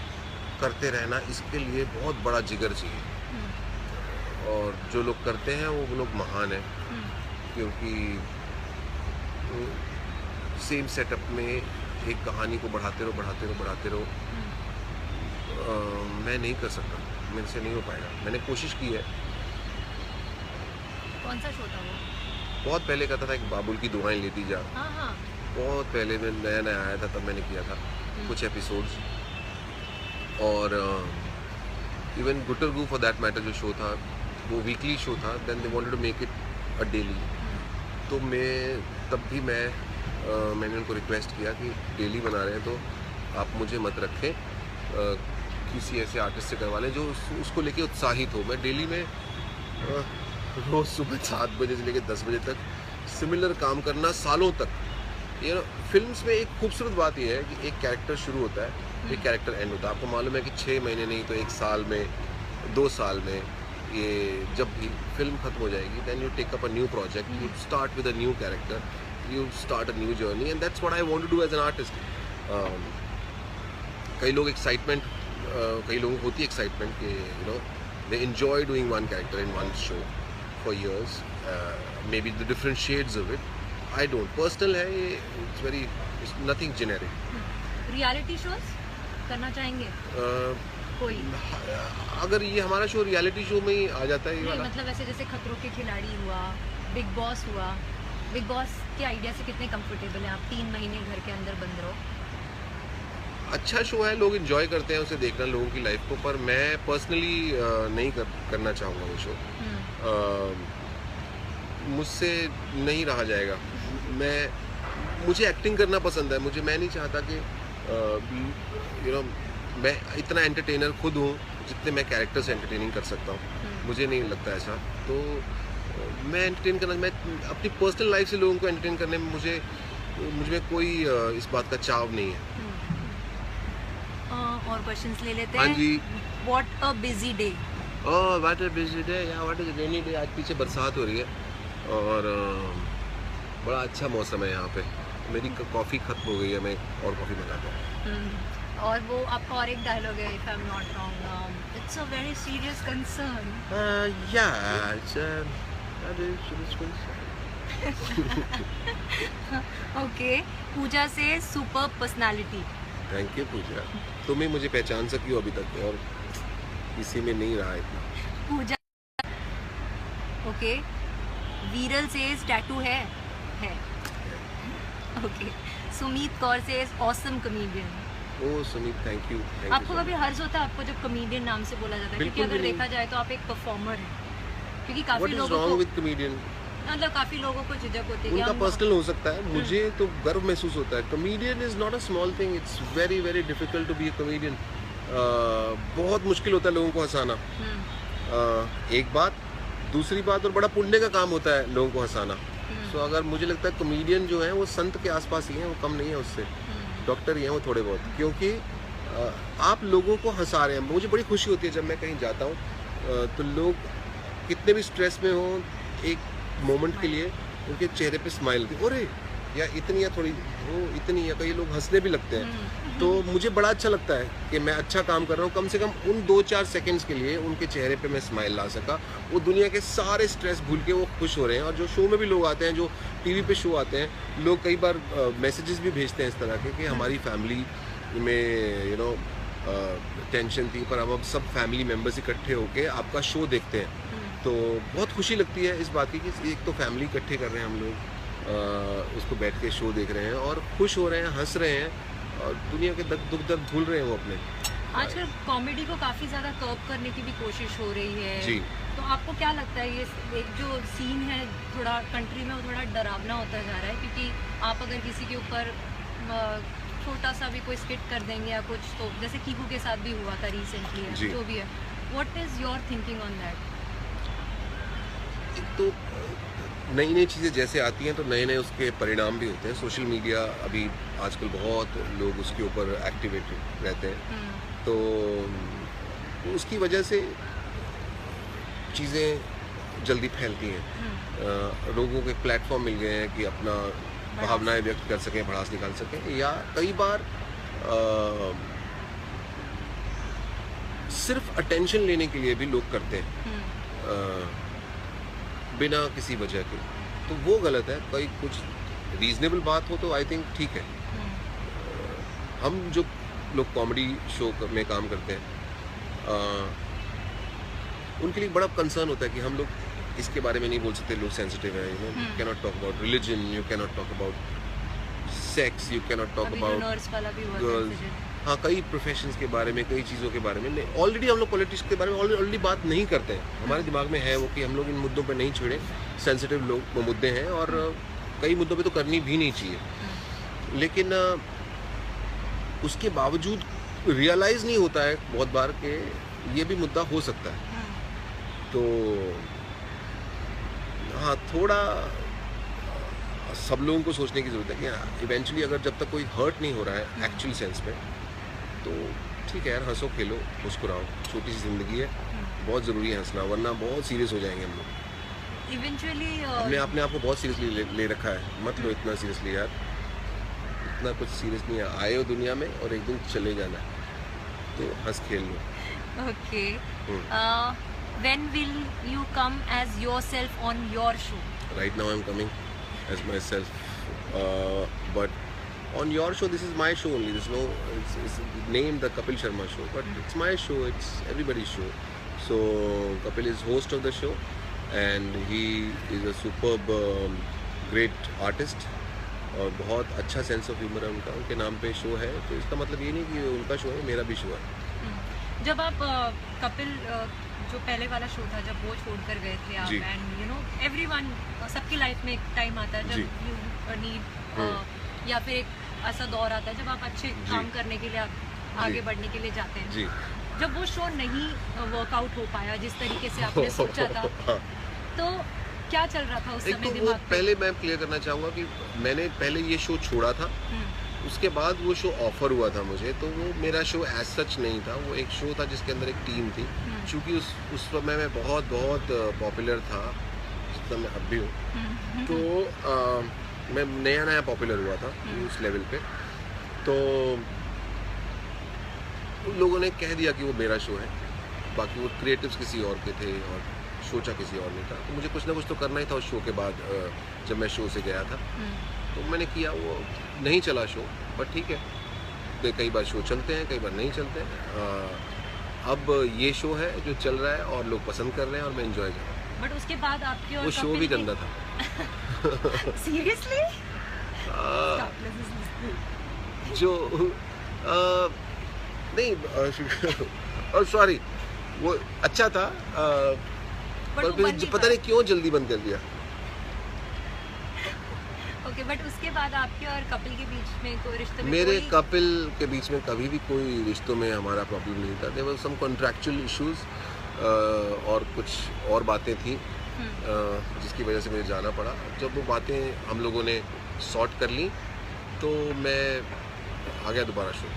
करते रहना, इसके लिए बहुत बड़ा जिगर चाहिए। और जो लोग करते हैं वो लोग महान हैं, क्योंकि सेम सेटअप में एक कहानी को बढ़ाते रहो। मैं नहीं कर सकता, मेरे से नहीं हो पाएगा। मैंने कोशिश की है। कौन सा शो था वो? बहुत पहले करता था, एक बाबुल की दुआएं लेती जा। हाँ हाँ। बहुत पहले मैं नया आया था तब मैंने किया था कुछ एपिसोड्स। और even Guturgu for that matter जो शो था, वो वीकली शो था। Then they wanted to make it a daily, तो मैं तब भी मैं मैंने उनको रिक्वेस्ट किया कि डेली बना रहे हैं तो आप मुझे मत रखें, किसी ऐसे आर्टिस्ट से करवा लें जो उसको लेके उत्साहित हो। मैं डेली में रोज़ सुबह 7 बजे से लेकर 10 बजे तक सिमिलर काम करना सालों तक। ये फिल्म्स में एक खूबसूरत बात यह है कि एक कैरेक्टर शुरू होता है, एक कैरेक्टर एंड होता है। आपको मालूम है कि 6 महीने नहीं तो 1 साल में, 2 साल में, ये जब भी फिल्म खत्म हो जाएगी then you take up a new project, you start with a new character, you start a new journey, and that's what I want to do as an artist. कई लोग एक्साइटमेंट, कई लोगों को होती है एक्साइटमेंट कि they enjoy doing one character in one show for years, may be the different shades of it. I don't, personal है ये, it's very, it's nothing generic. Reality shows करना चाहेंगे कोई? अगर ये हमारा शो रियलिटी शो में ही आ जाता है ये वाला, मतलब ऐसे जैसे खतरों के खिलाड़ी हुआ, बिग बॉस हुआ, बिग बॉस के आइडिया से कितने कंफर्टेबल हैं आप? 3 महीने घर के अंदर बंद रहो। अच्छा शो है, लोग एंजॉय करते हैं उसे देखना, लोगों की लाइफ को, पर मैं पर्सनली नहीं करना चाहूँगा वो शो। मुझसे नहीं रहा जाएगा। मुझे एक्टिंग करना पसंद है, मैं नहीं चाहता कि मैं इतना एंटरटेनर खुद हूँ जितने मैं कैरेक्टर से एंटरटेनिंग कर सकता हूँ। मुझे नहीं लगता ऐसा। तो मैं एंटरटेन करना, मैं अपनी पर्सनल लाइफ से लोगों को एंटरटेन करने में मुझ में कोई इस बात का चाव नहीं है। और क्वेश्चंस ले लेते हाँ हैं। जी। What a busy day. Oh what a busy day, या व्हाट इज रेनी डे। आज पीछे बरसात हो रही है और बड़ा अच्छा मौसम है यहाँ पे। मेरी कॉफ़ी खत्म हो गई है, मैं और कॉफ़ी बनाता हूँ। और वो आपका और एक डायलॉग है, if I am not wrong, it's a very serious concern. Yeah, it's that is serious concern. Okay. Pooja से super personality. Thank you Pooja, तुम ही मुझे पहचान सकी हो अभी तक और किसी में नहीं रहा इतना। Pooja. Okay. Viral says tattoo है। Okay. Sumeet Kaur says awesome comedian. Oh Sumit, thank you. आपको कभी हर्ष होता है आपको जब कॉमेडियन नाम से बोला जाता है? क्योंकि अगर देखा जाए तो आप एक परफॉर्मर हैं। क्योंकि काफी लोगों को, विद कॉमेडियन, मतलब काफी लोगों को झिझक होती है कि उनका हम पर्सनल हो सकता है, मुझे तो गर्व महसूस होता है। Comedian is not a small thing, it's very very difficult to be a comedian. बहुत मुश्किल होता है लोगों को हंसाना। एक बात, दूसरी बात, और बड़ा पुण्य का काम होता है लोगों को हंसाना। सो अगर मुझे लगता है कॉमेडियन जो है वो संत के आसपास ही हैं, वो कम नहीं है उससे, डॉक्टर ही हैं वो थोड़े बहुत, क्योंकि आप लोगों को हंसा रहे हैं। मुझे बड़ी खुशी होती है जब मैं कहीं जाता हूँ तो लोग कितने भी स्ट्रेस में हों, एक मोमेंट के लिए उनके चेहरे पे स्माइल होती है, अरे या इतनी, या थोड़ी वो इतनी, या कई लोग हंसने भी लगते हैं। तो मुझे बड़ा अच्छा लगता है कि मैं अच्छा काम कर रहा हूँ, कम से कम उन 2-4 सेकंड्स के लिए उनके चेहरे पे मैं स्माइल ला सका। वो दुनिया के सारे स्ट्रेस भूल के वो खुश हो रहे हैं। और जो शो में भी लोग आते हैं, जो टीवी पे शो आते हैं, लोग कई बार मैसेजेस भी भेजते हैं इस तरह के कि हमारी फैमिली में टेंशन थी, पर अब सब फैमिली मेम्बर्स इकट्ठे होके आपका शो देखते हैं। तो बहुत खुशी लगती है इस बात की कि एक तो फैमिली इकट्ठे कर रहे हैं हम लोग, उसको बैठ के शो देख रहे हैं और खुश हो रहे हैं, हंस रहे हैं, और दुनिया के दुख दर्द भूल रहे हैं वो अपने। आजकल कॉमेडी को काफ़ी ज़्यादा कर्व करने की भी कोशिश हो रही है जी। तो आपको क्या लगता है ये एक जो सीन है थोड़ा कंट्री में वो थोड़ा डरावना होता जा रहा है? क्योंकि आप अगर किसी के ऊपर छोटा सा भी कोई स्किट कर देंगे या कुछ, तो जैसे कीकू के साथ भी हुआ था रिसेंटली, जो भी है, what is your thinking on that? एक तो नई नई चीज़ें जैसे आती हैं तो नए नए उसके परिणाम भी होते हैं। सोशल मीडिया अभी आजकल बहुत लोग उसके ऊपर एक्टिवेटेड रहते हैं, तो उसकी वजह से चीज़ें जल्दी फैलती हैं। लोगों को एक प्लेटफॉर्म मिल गए हैं कि अपना भावनाएं व्यक्त कर सकें, भड़ास निकाल सकें, या कई बार सिर्फ अटेंशन लेने के लिए भी लोग करते हैं बिना किसी वजह के, तो वो गलत है। कोई कुछ रीजनेबल बात हो तो आई थिंक ठीक है। हम जो लोग कॉमेडी शो में काम करते हैं उनके लिए बड़ा कंसर्न होता है कि हम लोग इसके बारे में नहीं बोल सकते, लोग सेंसिटिव हैं, you cannot talk about religion, you cannot talk about sex, you cannot talk about girls. हाँ, कई प्रोफेशंस के बारे में, कई चीज़ों के बारे में ऑलरेडी हम लोग पॉलिटिक्स के बारे में ऑलरेडी बात नहीं करते हैं। हमारे दिमाग में है वो कि हम लोग इन मुद्दों पे नहीं छेड़े, सेंसिटिव लोग वो मुद्दे हैं और कई मुद्दों पे तो करनी भी नहीं चाहिए। लेकिन उसके बावजूद रियलाइज़ नहीं होता है बहुत बार कि ये भी मुद्दा हो सकता है। तो हाँ, थोड़ा सब लोगों को सोचने की ज़रूरत है कि इवेंचुअली अगर जब तक कोई हर्ट नहीं हो रहा है एक्चुअल सेंस में, तो ठीक है यार, हंसो खेलो मुस्कुराओ, छोटी सी ज़िंदगी है, बहुत ज़रूरी है हंसना, वरना बहुत सीरियस हो जाएंगे हम लोग। इवेंचुअली हमने अपने आप को बहुत सीरियसली ले रखा है, मत लो इतना सीरियसली यार, इतना कुछ सीरियस नहीं है, आए हो दुनिया में और एक दिन चले जाना है, तो हंस खेल लो। Okay, when will you come as yourself on your show? Right now I'm coming as myself, but on your show this is my show only. There's no, it's named the Kapil Sharma show, but it's my show, it's everybody's show. So Kapil is host of the show and he is a superb great artist और बहुत अच्छा sense of humour है उनका, उनके नाम पे show है, तो इसका मतलब ये नहीं कि उनका शो है मेरा भी शो है। जब आप कपिल जो पहले वाला शो था, जब वो छोड़कर गए थे आप, एंड यू नो एवरीवन, सबकी लाइफ में एक टाइम आता है जब यू नीड या फिर एक ऐसा दौर आता है जब आप अच्छे काम करने के लिए आगे बढ़ने के लिए जाते हैं। जब वो शो नहीं वर्कआउट हो पाया जिस तरीके से आपने सोचा था, तो क्या चल रहा था उस समय तो दिमाग पे? पहले मैं क्लियर करना चाहूँगा कि मैंने पहले ये शो छोड़ा था, उसके बाद वो शो ऑफर हुआ था मुझे, तो वो मेरा शो एज सच नहीं था, वो एक शो था जिसके अंदर एक टीम थी। चूँकि उस समय मैं बहुत पॉपुलर था, जितना मैं अब भी हूँ, तो मैं नया पॉपुलर हुआ था उस लेवल पे, तो उन लोगों ने कह दिया कि वो मेरा शो है, बाकी वो क्रिएटिव्स किसी और के थे और सोचा किसी और ने था, तो मुझे कुछ ना कुछ तो करना ही था उस शो के बाद। जब मैं शो से गया था तो मैंने किया, वो नहीं चला शो, पर ठीक है, तो कई बार शो चलते हैं, कई बार नहीं चलते हैं। अब ये शो है जो चल रहा है और लोग पसंद कर रहे हैं और मैं एंजॉय कर रहा हूँ। बट उसके बाद आपके और वो शो भी गंदा था। सीरियसली? जो नहीं सॉरी, वो अच्छा था, पर पता नहीं क्यों जल्दी बंद कर दिया। ओके, बट उसके बाद आपके और कपिल के बीच में कोई रिश्ते में? मेरे कपिल के बीच में कभी भी कोई रिश्तों में हमारा प्रॉब्लम नहीं था। There was some contractual issues और कुछ और बातें थी जिसकी वजह से मुझे जाना पड़ा। जब वो बातें हम लोगों ने सॉर्ट कर ली तो मैं आ गया दोबारा शो।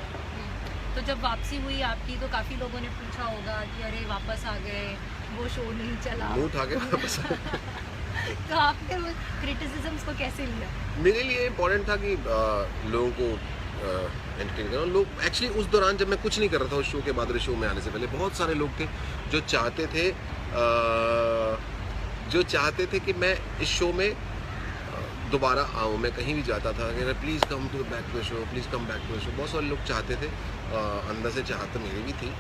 तो जब वापसी हुई आपकी तो काफ़ी लोगों ने पूछा होगा कि अरे वापस आ गए, वो शो नहीं चला, मूड आ गया वापस। तो आपने उस क्रिटिसिज्म्स को कैसे लिया? मेरे लिए इम्पोर्टेंट था कि लोगों को एंटरटेन करना। लोग एक्चुअली उस दौरान जब मैं कुछ नहीं कर रहा था उस शो के बाद, शो में आने से पहले बहुत सारे लोग थे जो चाहते थे कि मैं इस शो में दोबारा आऊँ। मैं कहीं भी जाता था कि please come to back to the show, please come back to the show. बहुत सारे लोग चाहते थे, अंदर से चाहत मेरी भी थी,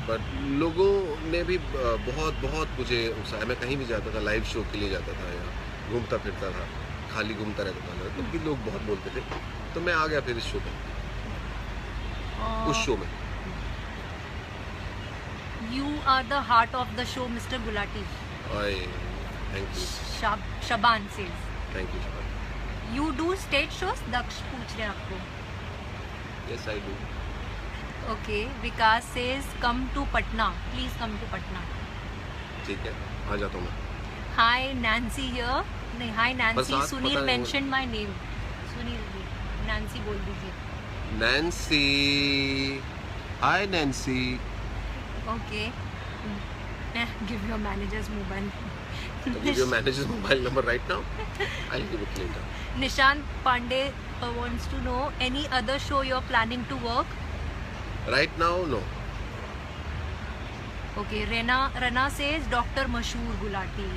बट लोगों ने भी बहुत मुझे उकसाया। मैं कहीं भी जाता था, लाइव शो के लिए जाता था या घूमता फिरता था, खाली घूमता रहता था, तो भी लोग बहुत बोलते थे, तो मैं आ गया फिर इस शो में, उस शो में। You are the heart of the show, Mr. Gulati. Thank you. Shaban says. Thank you. You do stage shows? दक्ष पूछ रहे हैं आपको। Yes, I do. Okay, Vikas says come to Patna. Please come to Patna. ठीक है, आ जाता हूँ मैं। Hi Nancy here. नहीं, hi Nancy. बरसात Sunil पता नहीं mentioned my name. Sunil ji, Nancy बोल दीजिए। Nancy. Hi Nancy. Okay. Give your manager's mobile. Give your manager's mobile number right now. I'll give it later. Nishant Pandey wants to know any other show you're planning to work? Right now, no. Okay, Rana says Dr. Mashhoor Gulati.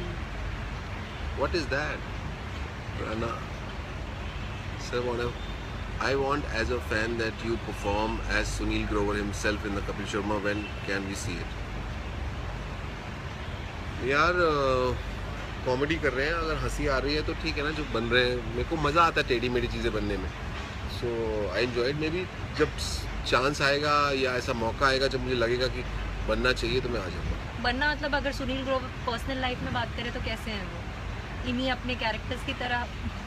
What is that? Rana. Sir, I want as a fan that you perform as Sunil Grover himself in the Kapil Sharma. When can we see it? यार comedy कर रहे हैं, अगर हंसी आ रही है तो ठीक है ना, जो बन रहे हैं मेरे को मज़ा आता है टेढ़ी मेढ़ी चीज़ें बनने में, सो आई एंजॉयड। मे बी जब चांस आएगा या ऐसा मौका आएगा जब मुझे लगेगा कि बनना चाहिए तो मैं आ जाऊँगा। बनना मतलब अगर सुनील ग्रोवर पर्सनल लाइफ में बात करें तो कैसे हैं वो? इन्हीं अपने कैरेक्टर्स की तरह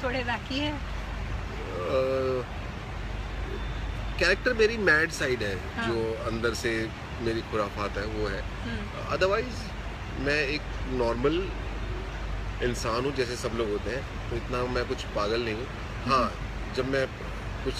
थोड़े वैकी हैं? कैरेक्टर मेरी मैड साइड है, हाँ। जो अंदर से मेरी खुराफात है वो है। हम्म, अदरवाइज मैं एक नॉर्मल इंसान हूँ जैसे सब लोग होते हैं, तो इतना मैं कुछ पागल नहीं हूँ। हाँ, जब मैं कुछ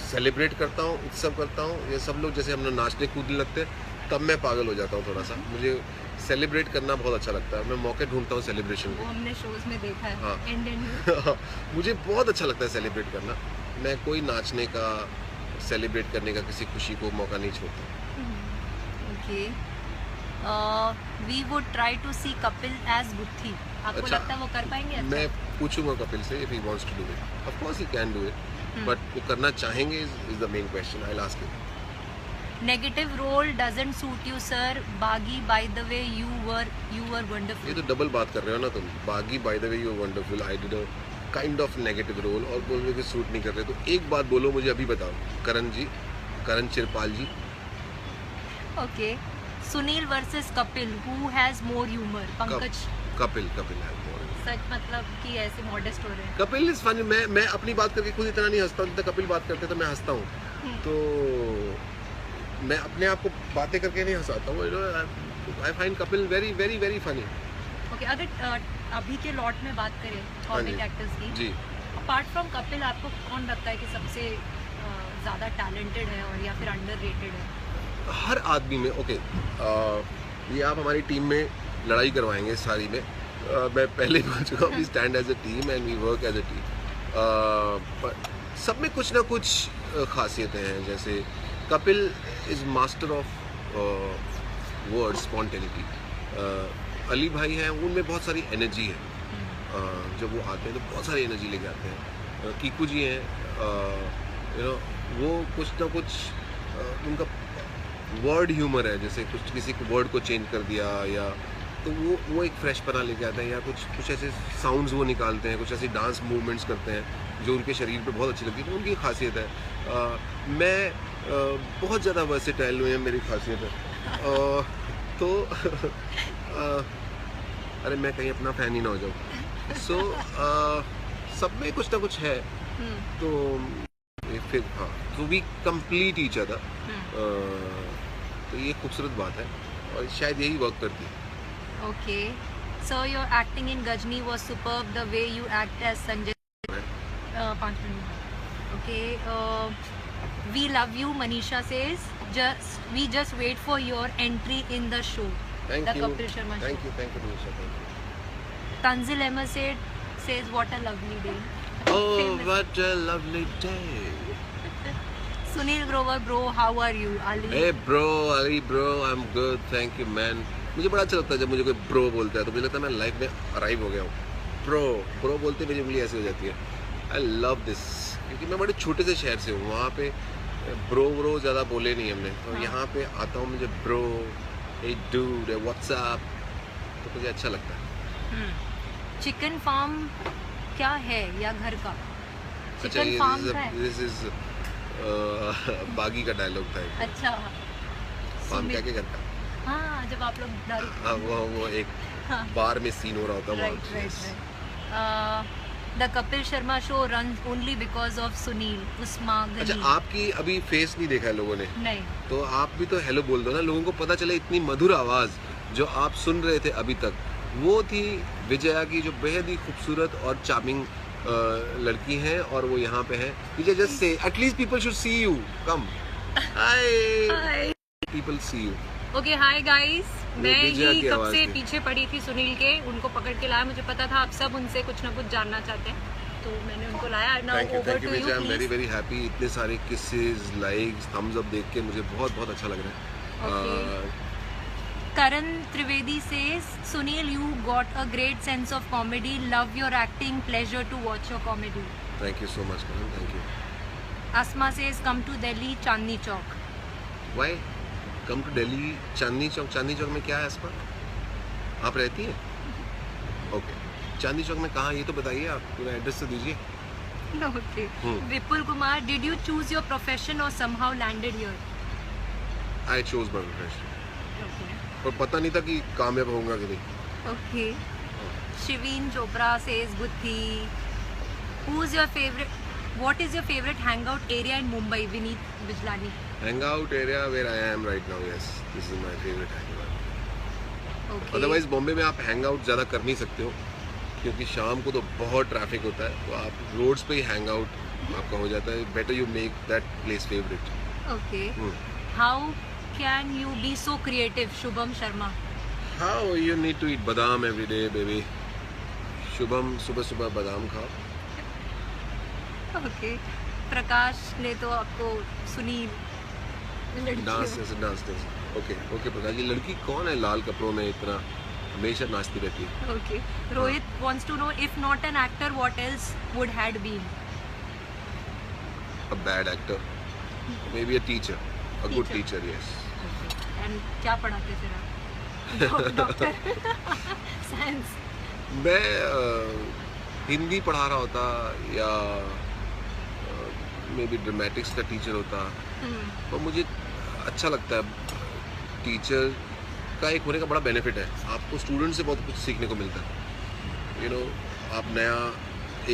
सेलिब्रेट करता हूँ, उत्सव करता हूँ, ये सब लोग जैसे हम लोग नाचने कूदने लगते हैं, तब मैं पागल हो जाता हूँ थोड़ा सा। मुझे सेलिब्रेट करना बहुत अच्छा लगता है, मैं मौके ढूंढता हूँ सेलिब्रेशन वो के। हमने शोज में देखा है। हाँ। एंड मुझे बहुत अच्छा लगता है सेलिब्रेट करना। मैं कोई नाचने का, सेलिब्रेट करने का, किसी खुशी को मौका नहीं छोड़ता। Okay, we would try to see Kapil as Gutthi. आपको अच्छा, लगता है वो कर पाएंगे? अच्छा? मैं पूछूंगा कपिल से if he wants to do it. Of course he can do it, but वो करना चाहेंगे is the main question. I will ask him. Negative role doesn't suit you sir. Baaghi by the way you were ये wonderful. तो double बात कर रहे हो ना तुम। Baaghi by the way you wonderful, I did a kind of negative role, और बोल रहे कि सूट नहीं कर रहे। तो एक बात बोलो मुझे, अभी बताओ, Karan Chirpal ji. Okay, Sunil versus Kapil, who has more humour? Pankaj. Kapil है more। सच मतलब कि ऐसे मॉडेस्ट हो रहे हैं। Kapil is funny. मैं अपनी बात करके खुद इतना नहीं हंसता हूँ जितना कपिल बात करते तो मैं हंसता हूँ। हम्म। तो मैं अपने आप को बातें करके नहीं हंसाता हूँ। I find Kapil very very very funny. Okay, अगर अभी के लॉट में बात करें कॉमिक एक्टर्स की, जी, अपार्ट फ्रॉम कपिल आपको कौन लगता है कि सबसे ज़्यादा टैलेंटेड है और या फिर अंडररेटेड है? हर आदमी में। ओके, ये आप हमारी टीम में लड़ाई करवाएंगे सारी में। मैं पहले ही बोल चुका हूँ, we stand as a team and we work as a team. सब में कुछ ना कुछ खासियतें हैं। जैसे Kapil is master of word spontaneity. Ali भाई हैं, उनमें बहुत सारी एनर्जी है। जब वो आते हैं तो बहुत सारी एनर्जी लेके आते हैं। कीकू जी हैं, यू नो, वो कुछ ना कुछ उनका वर्ड ह्यूमर है। जैसे कुछ किसी को वर्ड को चेंज कर दिया, या तो वो एक फ्रेश पना लेके आते हैं, या कुछ ऐसे साउंड्स वो निकालते हैं, कुछ ऐसे डांस मूवमेंट्स करते हैं जो उनके शरीर पे बहुत अच्छी लगती है। तो उनकी खासियत है। मैं बहुत ज़्यादा वर्सेटाइल हुए हैं, मेरी खासियत है। तो अरे मैं कहीं अपना फ़ैन ही ना हो जाऊँ। सो सब में कुछ ना कुछ है। तो फिर हाँ, तो वी कंप्लीट ईच अदर। तो ये खूबसूरत बात है और शायद यही वर्क करती है। Okay, so your acting in Ghajini was superb, the way you act as Sanjay. 5 minute. Okay, we love you, Manisha says, we just wait for your entry in the show, the Kapil Sharma show. Thank you, Nisha, thank you. Tanzil Ahmed says what a lovely day. Oh, Famous. what a lovely day. Sunil Grover, bro, how are you? Ali. Hey bro, Ali bro, I'm good, thank you man. मुझे बड़ा अच्छा लगता है जब मुझे कोई bro बोलता है, तो मुझे लगता है मैं लाइफ में अराइव हो गया हूँ। ब्रो बोलते मेरी उंगली ऐसी हो जाती है। आई लव दिस, क्योंकि मैं बड़े छोटे से शहर से हूँ। वहाँ पे ब्रो ज़्यादा बोले नहीं हमने, तो हाँ। यहाँ पे आता हूँ मुझे ब्रो, hey dude, व्हाट्सअप, तो मुझे अच्छा लगता है। चिकन फार्म क्या है या घर का? अच्छा, चिकन फार्म का है। दिस इज बागी का डायलॉग था। अच्छा, फार्म क्या क्या करता? हाँ, जब आप लोग दारू। हाँ, वो एक हाँ। बार में सीन हो रहा होता है राइट वहाँ। Right. The Kapil Sharma show run only because of Sunil Usma Ghani. अच्छा, आपकी अभी फेस नहीं देखा है लोगों ने, नहीं, तो आप भी तो हेलो बोल दो ना, लोगों को पता चले। इतनी मधुर आवाज़ जो आप सुन रहे थे अभी तक, वो थी विजया की, जो बेहद ही खूबसूरत और चार्मिंग लड़की हैं, और वो यहाँ पे हैं। Vijay, just say at least people should see you, come. Hi, people see you. Okay, hi guys. मैं विजया ही की कब आवाज़ से थी। पीछे पड़ी थी सुनील के, उनको पकड़ के लाया। मुझे पता था आप सब उनसे कुछ ना कुछ जानना चाहते हैं, तो मैंने उनको लाया। Now thank you over to Vijay, you I am very please. Very happy. इतने सारे किसेस, लाइक्स, थम्स अप देख के मुझे बहुत बहुत अच्छा लग रहा है। Karan Trivedi says, Sunil, you got a great sense of comedy. Love your acting. Pleasure to watch your comedy. Thank you so much Karan, thank you. Asma says, come to Delhi, Chandni Chowk. Why come to Delhi, Chandni Chowk? Chandni Chowk में क्या है आसपास? आप रहती हैं? Okay, चांदनी चौक में कहाँ, ये तो बताइए, आप पूरा एड्रेस तो दीजिए। Okay. Vipul Kumar, did you choose your profession or somehow landed here? I chose my profession, Okay. और पता नहीं था कि कामयाब होऊंगा कि नहीं। Okay. Shiveen Chopra says, Guthi. Who's your favorite? What is your favorite hangout area in Mumbai, Vineet Bijlani? Hangout area where I am right now, yes, this is my favorite hangout. Okay. Otherwise Bombay में आप hang out ज़्यादा कर नहीं सकते हो, क्योंकि शाम को तो बहुत ट्रैफिक होता है, तो आप रोड्स पे ही हैंग आउट आपका हो जाता है. Better you make that place favourite. Okay. How can you be so creative, Shubham Sharma? How you need to eat बादाम एवरी डे बेबी. शुभम सुबह सुबह बादाम खाओ. Okay. प्रकाश ने तो आपको Sunil dance dance. Okay okay Prakash ji, लड़की कौन है लाल कपड़ों में इतना हमेशा नाचती रहती है? Okay. Rohit wants to know, if not an actor, what else would had been? A bad actor, maybe a teacher, a good Teacher. teacher, yes. And क्या पढ़ाते फिर आप? डॉक्टर. साइंस. मैं हिंदी पढ़ा रहा होता या मे बी ड्रामेटिक्स का टीचर होता, और मुझे अच्छा लगता है. टीचर का एक होने का बड़ा बेनिफिट है, आपको स्टूडेंट से बहुत कुछ सीखने को मिलता है. यू नो, आप नया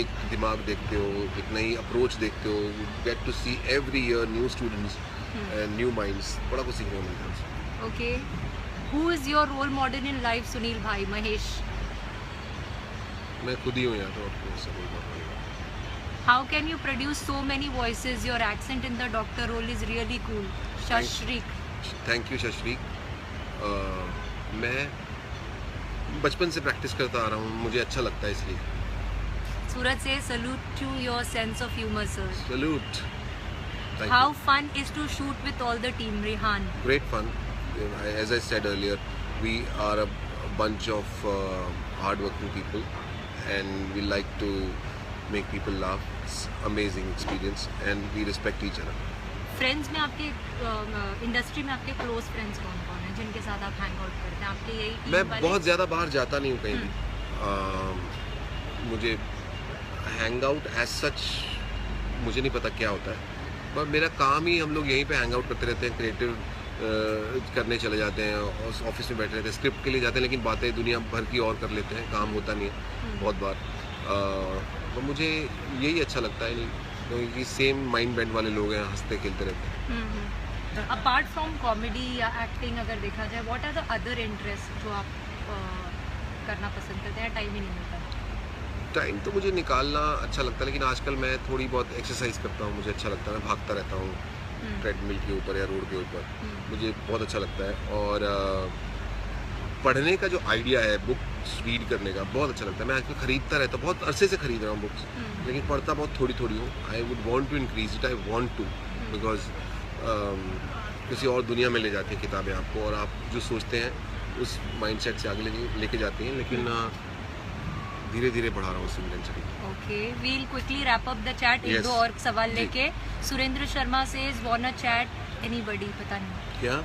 एक दिमाग देखते हो, एक नई अप्रोच देखते हो. You get to see every year new students and new minds. बड़ा कुछ सीखने को मिलता है. Okay. Who is your role model in life, Sunil bhai? Mahesh. मैं खुद ही हूँ यार, तो आपको ऐसा कोई बात नहीं. How can you produce so many voices? Your accent in the doctor role is really cool. Shashrik. Thank you Shashrik. मैं बचपन से प्रैक्टिस करता आ रहा हूँ, मुझे अच्छा लगता है इसलिए. Suraj says salute to your sense of humor, sir. Salute. How fun is to shoot with all the team, Rehan? Great fun. As I said earlier, we are a bunch of hardworking people, and we like to make people laugh. It's amazing experience, and we respect each other. Friends में आपके industry में आपके close friends कौन कौन हैं जिनके साथ आप हैंग आउट करते हैं? आपके यही team मैं वाले? बहुत ज़्यादा बाहर जाता नहीं हूँ कहीं भी. मुझे हैंग आउट एज सच मुझे नहीं पता क्या होता है, पर मेरा काम ही हम लोग यहीं पे हैंग आउट करते रहते हैं. क्रिएटिव करने चले जाते हैं, और ऑफिस में बैठे रहते हैं, स्क्रिप्ट के लिए जाते हैं, लेकिन बातें दुनिया भर की और कर लेते हैं. काम होता नहीं है बहुत बार. तो मुझे यही अच्छा लगता है, नहीं क्योंकि सेम माइंड बैंड वाले लोग हैं, हंसते खेलते रहते हैं. अपार्ट फ्रॉम कॉमेडी या एक्टिंग अगर देखा जाए, what are the other interest जो आप करना पसंद करते हैं? टाइम ही नहीं मिलता. टाइम तो मुझे निकालना अच्छा लगता है, लेकिन आजकल मैं थोड़ी बहुत एक्सरसाइज करता हूँ, मुझे अच्छा लगता है. मैं भागता रहता हूँ ट्रेडमिल के ऊपर या रोड के ऊपर, मुझे बहुत अच्छा लगता है. और पढ़ने का जो आइडिया है, बुक्स रीड करने का, बहुत अच्छा लगता है. मैं आजकल खरीदता रहता हूँ, बहुत अरसे से खरीद रहा हूँ बुक्स, लेकिन पढ़ता बहुत थोड़ी थोड़ी हूँ. I would want to increase it, I want to, because किसी और दुनिया में ले जाती है किताबें आपको, और आप जो सोचते हैं उस माइंडसेट से आगे लेके जाती हैं. लेकिन धीरे धीरे बढ़ा रहा हूँ उस intensity. Okay, we'll quickly wrap up the chat. एक दो और सवाल लेके. Surendra Sharma says wanna chat anybody. पता नहीं क्या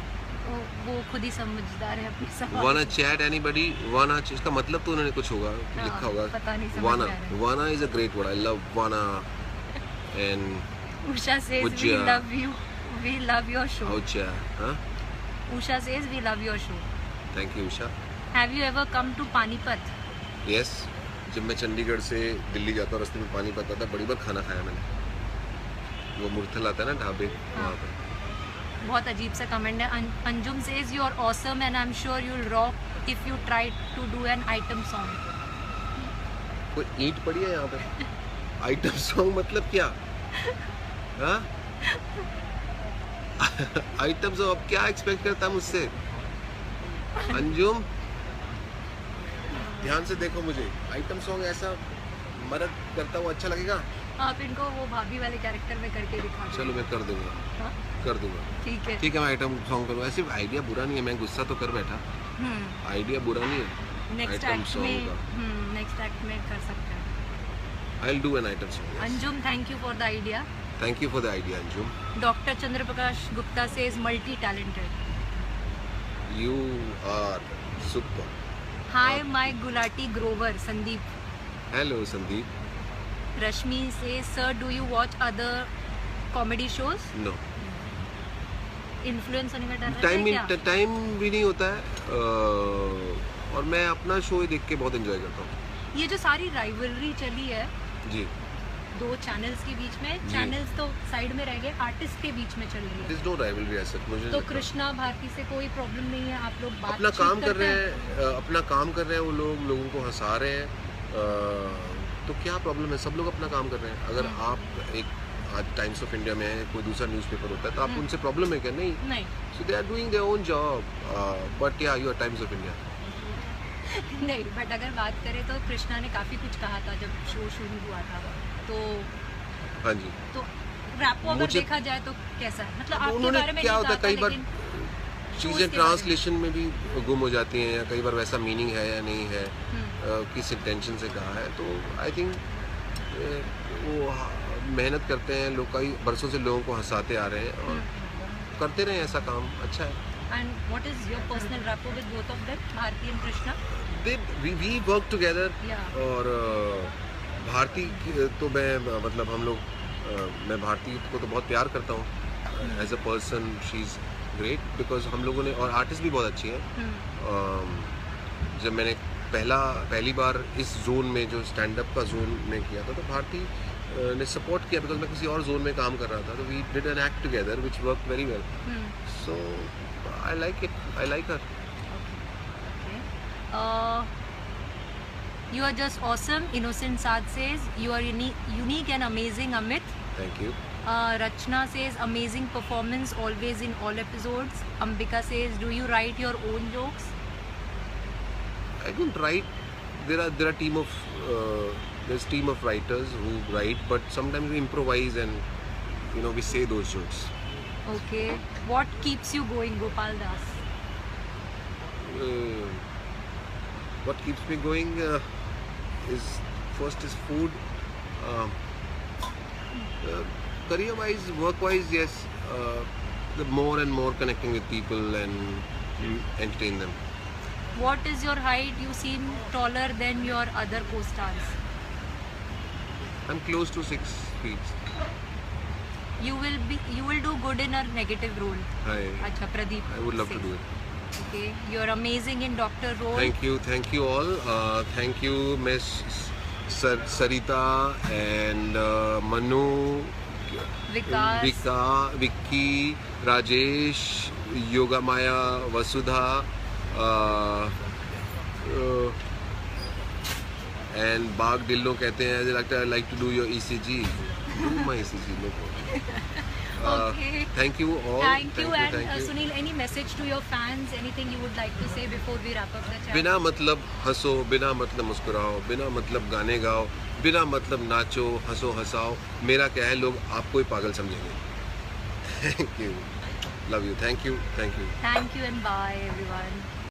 वो खुद ही समझदार है अपने सवाल. वाना चैट एनीबॉडी. वाना, इसका मतलब तो उन्होंने कुछ होगा लिखा होगा. पता नहीं, समझ वाना में आ रहा है. Wanna is a great word. I love wanna. And Usha says we Uja. Love you, we love your show. औचा. हाँ, Usha says we love your show. Thank you Usha. Have you ever come to Panipat? Yes, जब मैं चंडीगढ़ से दिल्ली जाता हूँ, रास्ते में पानीपत आता, बड़ी बार खाना खाया मैंने. वो मुरथल आता है ना ढाबे, वहाँ पे. बहुत अजीब सा कमेंट है. Anjum says you are awesome and I am sure you will rock if you try to do an item song. कोई ईंट पड़ी है यहाँ पे? आइटम सॉन्ग मतलब क्या? हाँ, आइटम सॉन्ग. अब क्या एक्सपेक्ट करता है मुझसे? अंजुम, ध्यान से देखो मुझे. आइटम सॉन्ग ऐसा मदद करता हुआ अच्छा लगेगा? आप इनको वो भाभी वाले कैरेक्टर में करके दिखा दो. चलो मैं कर दूंगा. हाँ? कर दूंगा. ठीक है. ठीक है, मैं आइटम सॉन्ग करूँगा. ऐसे आइडिया बुरा नहीं है, मैं गुस्सा तो कर बैठा. आइडिया बुरा नहीं है. नेक्स्ट आइटम एक्ट सॉन्ग में का नेक्स्ट एक्ट में कर सकते हैं. I will do an item song. Anjum, thank you for the idea. Thank you for the idea Anjum. Doctor Chandraprakash Gupta says multi talented. You are super. Hi my Gulati Grover. Sandeep. Hello Sandeep. Rashmi says sir do you watch other comedy shows? No, influence होने का डर है क्या? Time भी नहीं होता है, और मैं अपना शो ही देख के बहुत एंजॉय करता हूँ. ये जो सारी राइवलरी चली है जी, दो चैनल्स के बीच में, चैनल्स तो साइड में रह गए, आर्टिस्ट के बीच में चल रही है। There's no rivalry as such, मुझे तो कृष्णा भारती से कोई प्रॉब्लम नहीं है, आप लोग अपना बातचीत काम कर करते रहे हैं? हैं, अपना काम कर रहे हैं वो लोग, लोगों को हंसा रहे हैं, तो क्या प्रॉब्लम है? सब लोग अपना काम कर रहे हैं। अगर आप एक आज टाइम्स ऑफ इंडिया में कोई दूसरा न्यूज़पेपर होता है तो आप उनसे प्रॉब्लम है क्या? नहीं, नहीं। So they are doing their own job, but या you are Times of India. नहीं, बट अगर बात करें तो कृष्णा ने काफ़ी कुछ कहा था जब शो शुरू हुआ था, तो हाँ जी, तो रैपो अगर मुझे- देखा जाए तो कैसा है? मतलब आपके उन्होंने बारे में क्या नहीं होता है, कहा कई था, बार लेकिन चीज़ें शोज़ के बारे में। ट्रांसलेशन में भी गुम हो जाती हैं, या कई बार वैसा मीनिंग है या नहीं है, हम्म, किस इंटेंशन से कहा है। तो आई थिंक वो मेहनत करते हैं लोग, कई बरसों से लोगों को हंसाते आ रहे हैं और करते रहे ऐसा काम, अच्छा है। And what is your personal rapport with both of them, Bharti and Krishna? we work together, Yeah. और भारती तो मतलब हम लोग, मैं भारती को तो बहुत प्यार करता हूँ as a person, she is great, because हम लोगों ने, और आर्टिस्ट भी बहुत अच्छी हैं। जब मैंने पहली बार इस जोन में, जो स्टैंड अप का जोन में किया था, तो भारती ने सपोर्ट किया, बिकॉज मैं किसी और जोन में काम कर रहा था, तो we did an act together which work very well, so I like it, I like her. You are just awesome. Innocent Saad says you are unique and amazing, Amit. Thank you. Rachna says amazing performance always in all episodes. Ambika says, do you write your own jokes? I don't write. There are there's team of writers who write, but sometimes we improvise and we say those jokes. Okay. What keeps you going, Gopal Das? What keeps me going is first is food. Career-wise, work-wise, yes. The more and more connecting with people and entertain them. What is your height? You seem taller than your other co-stars. I'm close to 6 feet. You will do good in a negative role. Acha, Pradeep. I would love to do it. Okay, you're amazing in doctor role. Thank you all. Thank you, Miss Sarita and Manu, Vikas. Vicky, Rajesh, Yoga Maya, Vasudha, and Bag Dillo कहते हैं, लगता है, I like to do your ECG. Do my ECG, no problem. Okay. Thank you all. Thank you. And thank you. Sunil, any message to your fans? Anything you would like to say before we wrap up the chat? बिना मतलब हंसो, बिना मतलब मुस्कुराओ, बिना मतलब गाने गाओ, बिना मतलब नाचो, हंसो हंसाओ, मेरा क्या है, लोग आपको ही पागल समझेंगे। Thank you. Love you. Thank you. Thank you and bye everyone.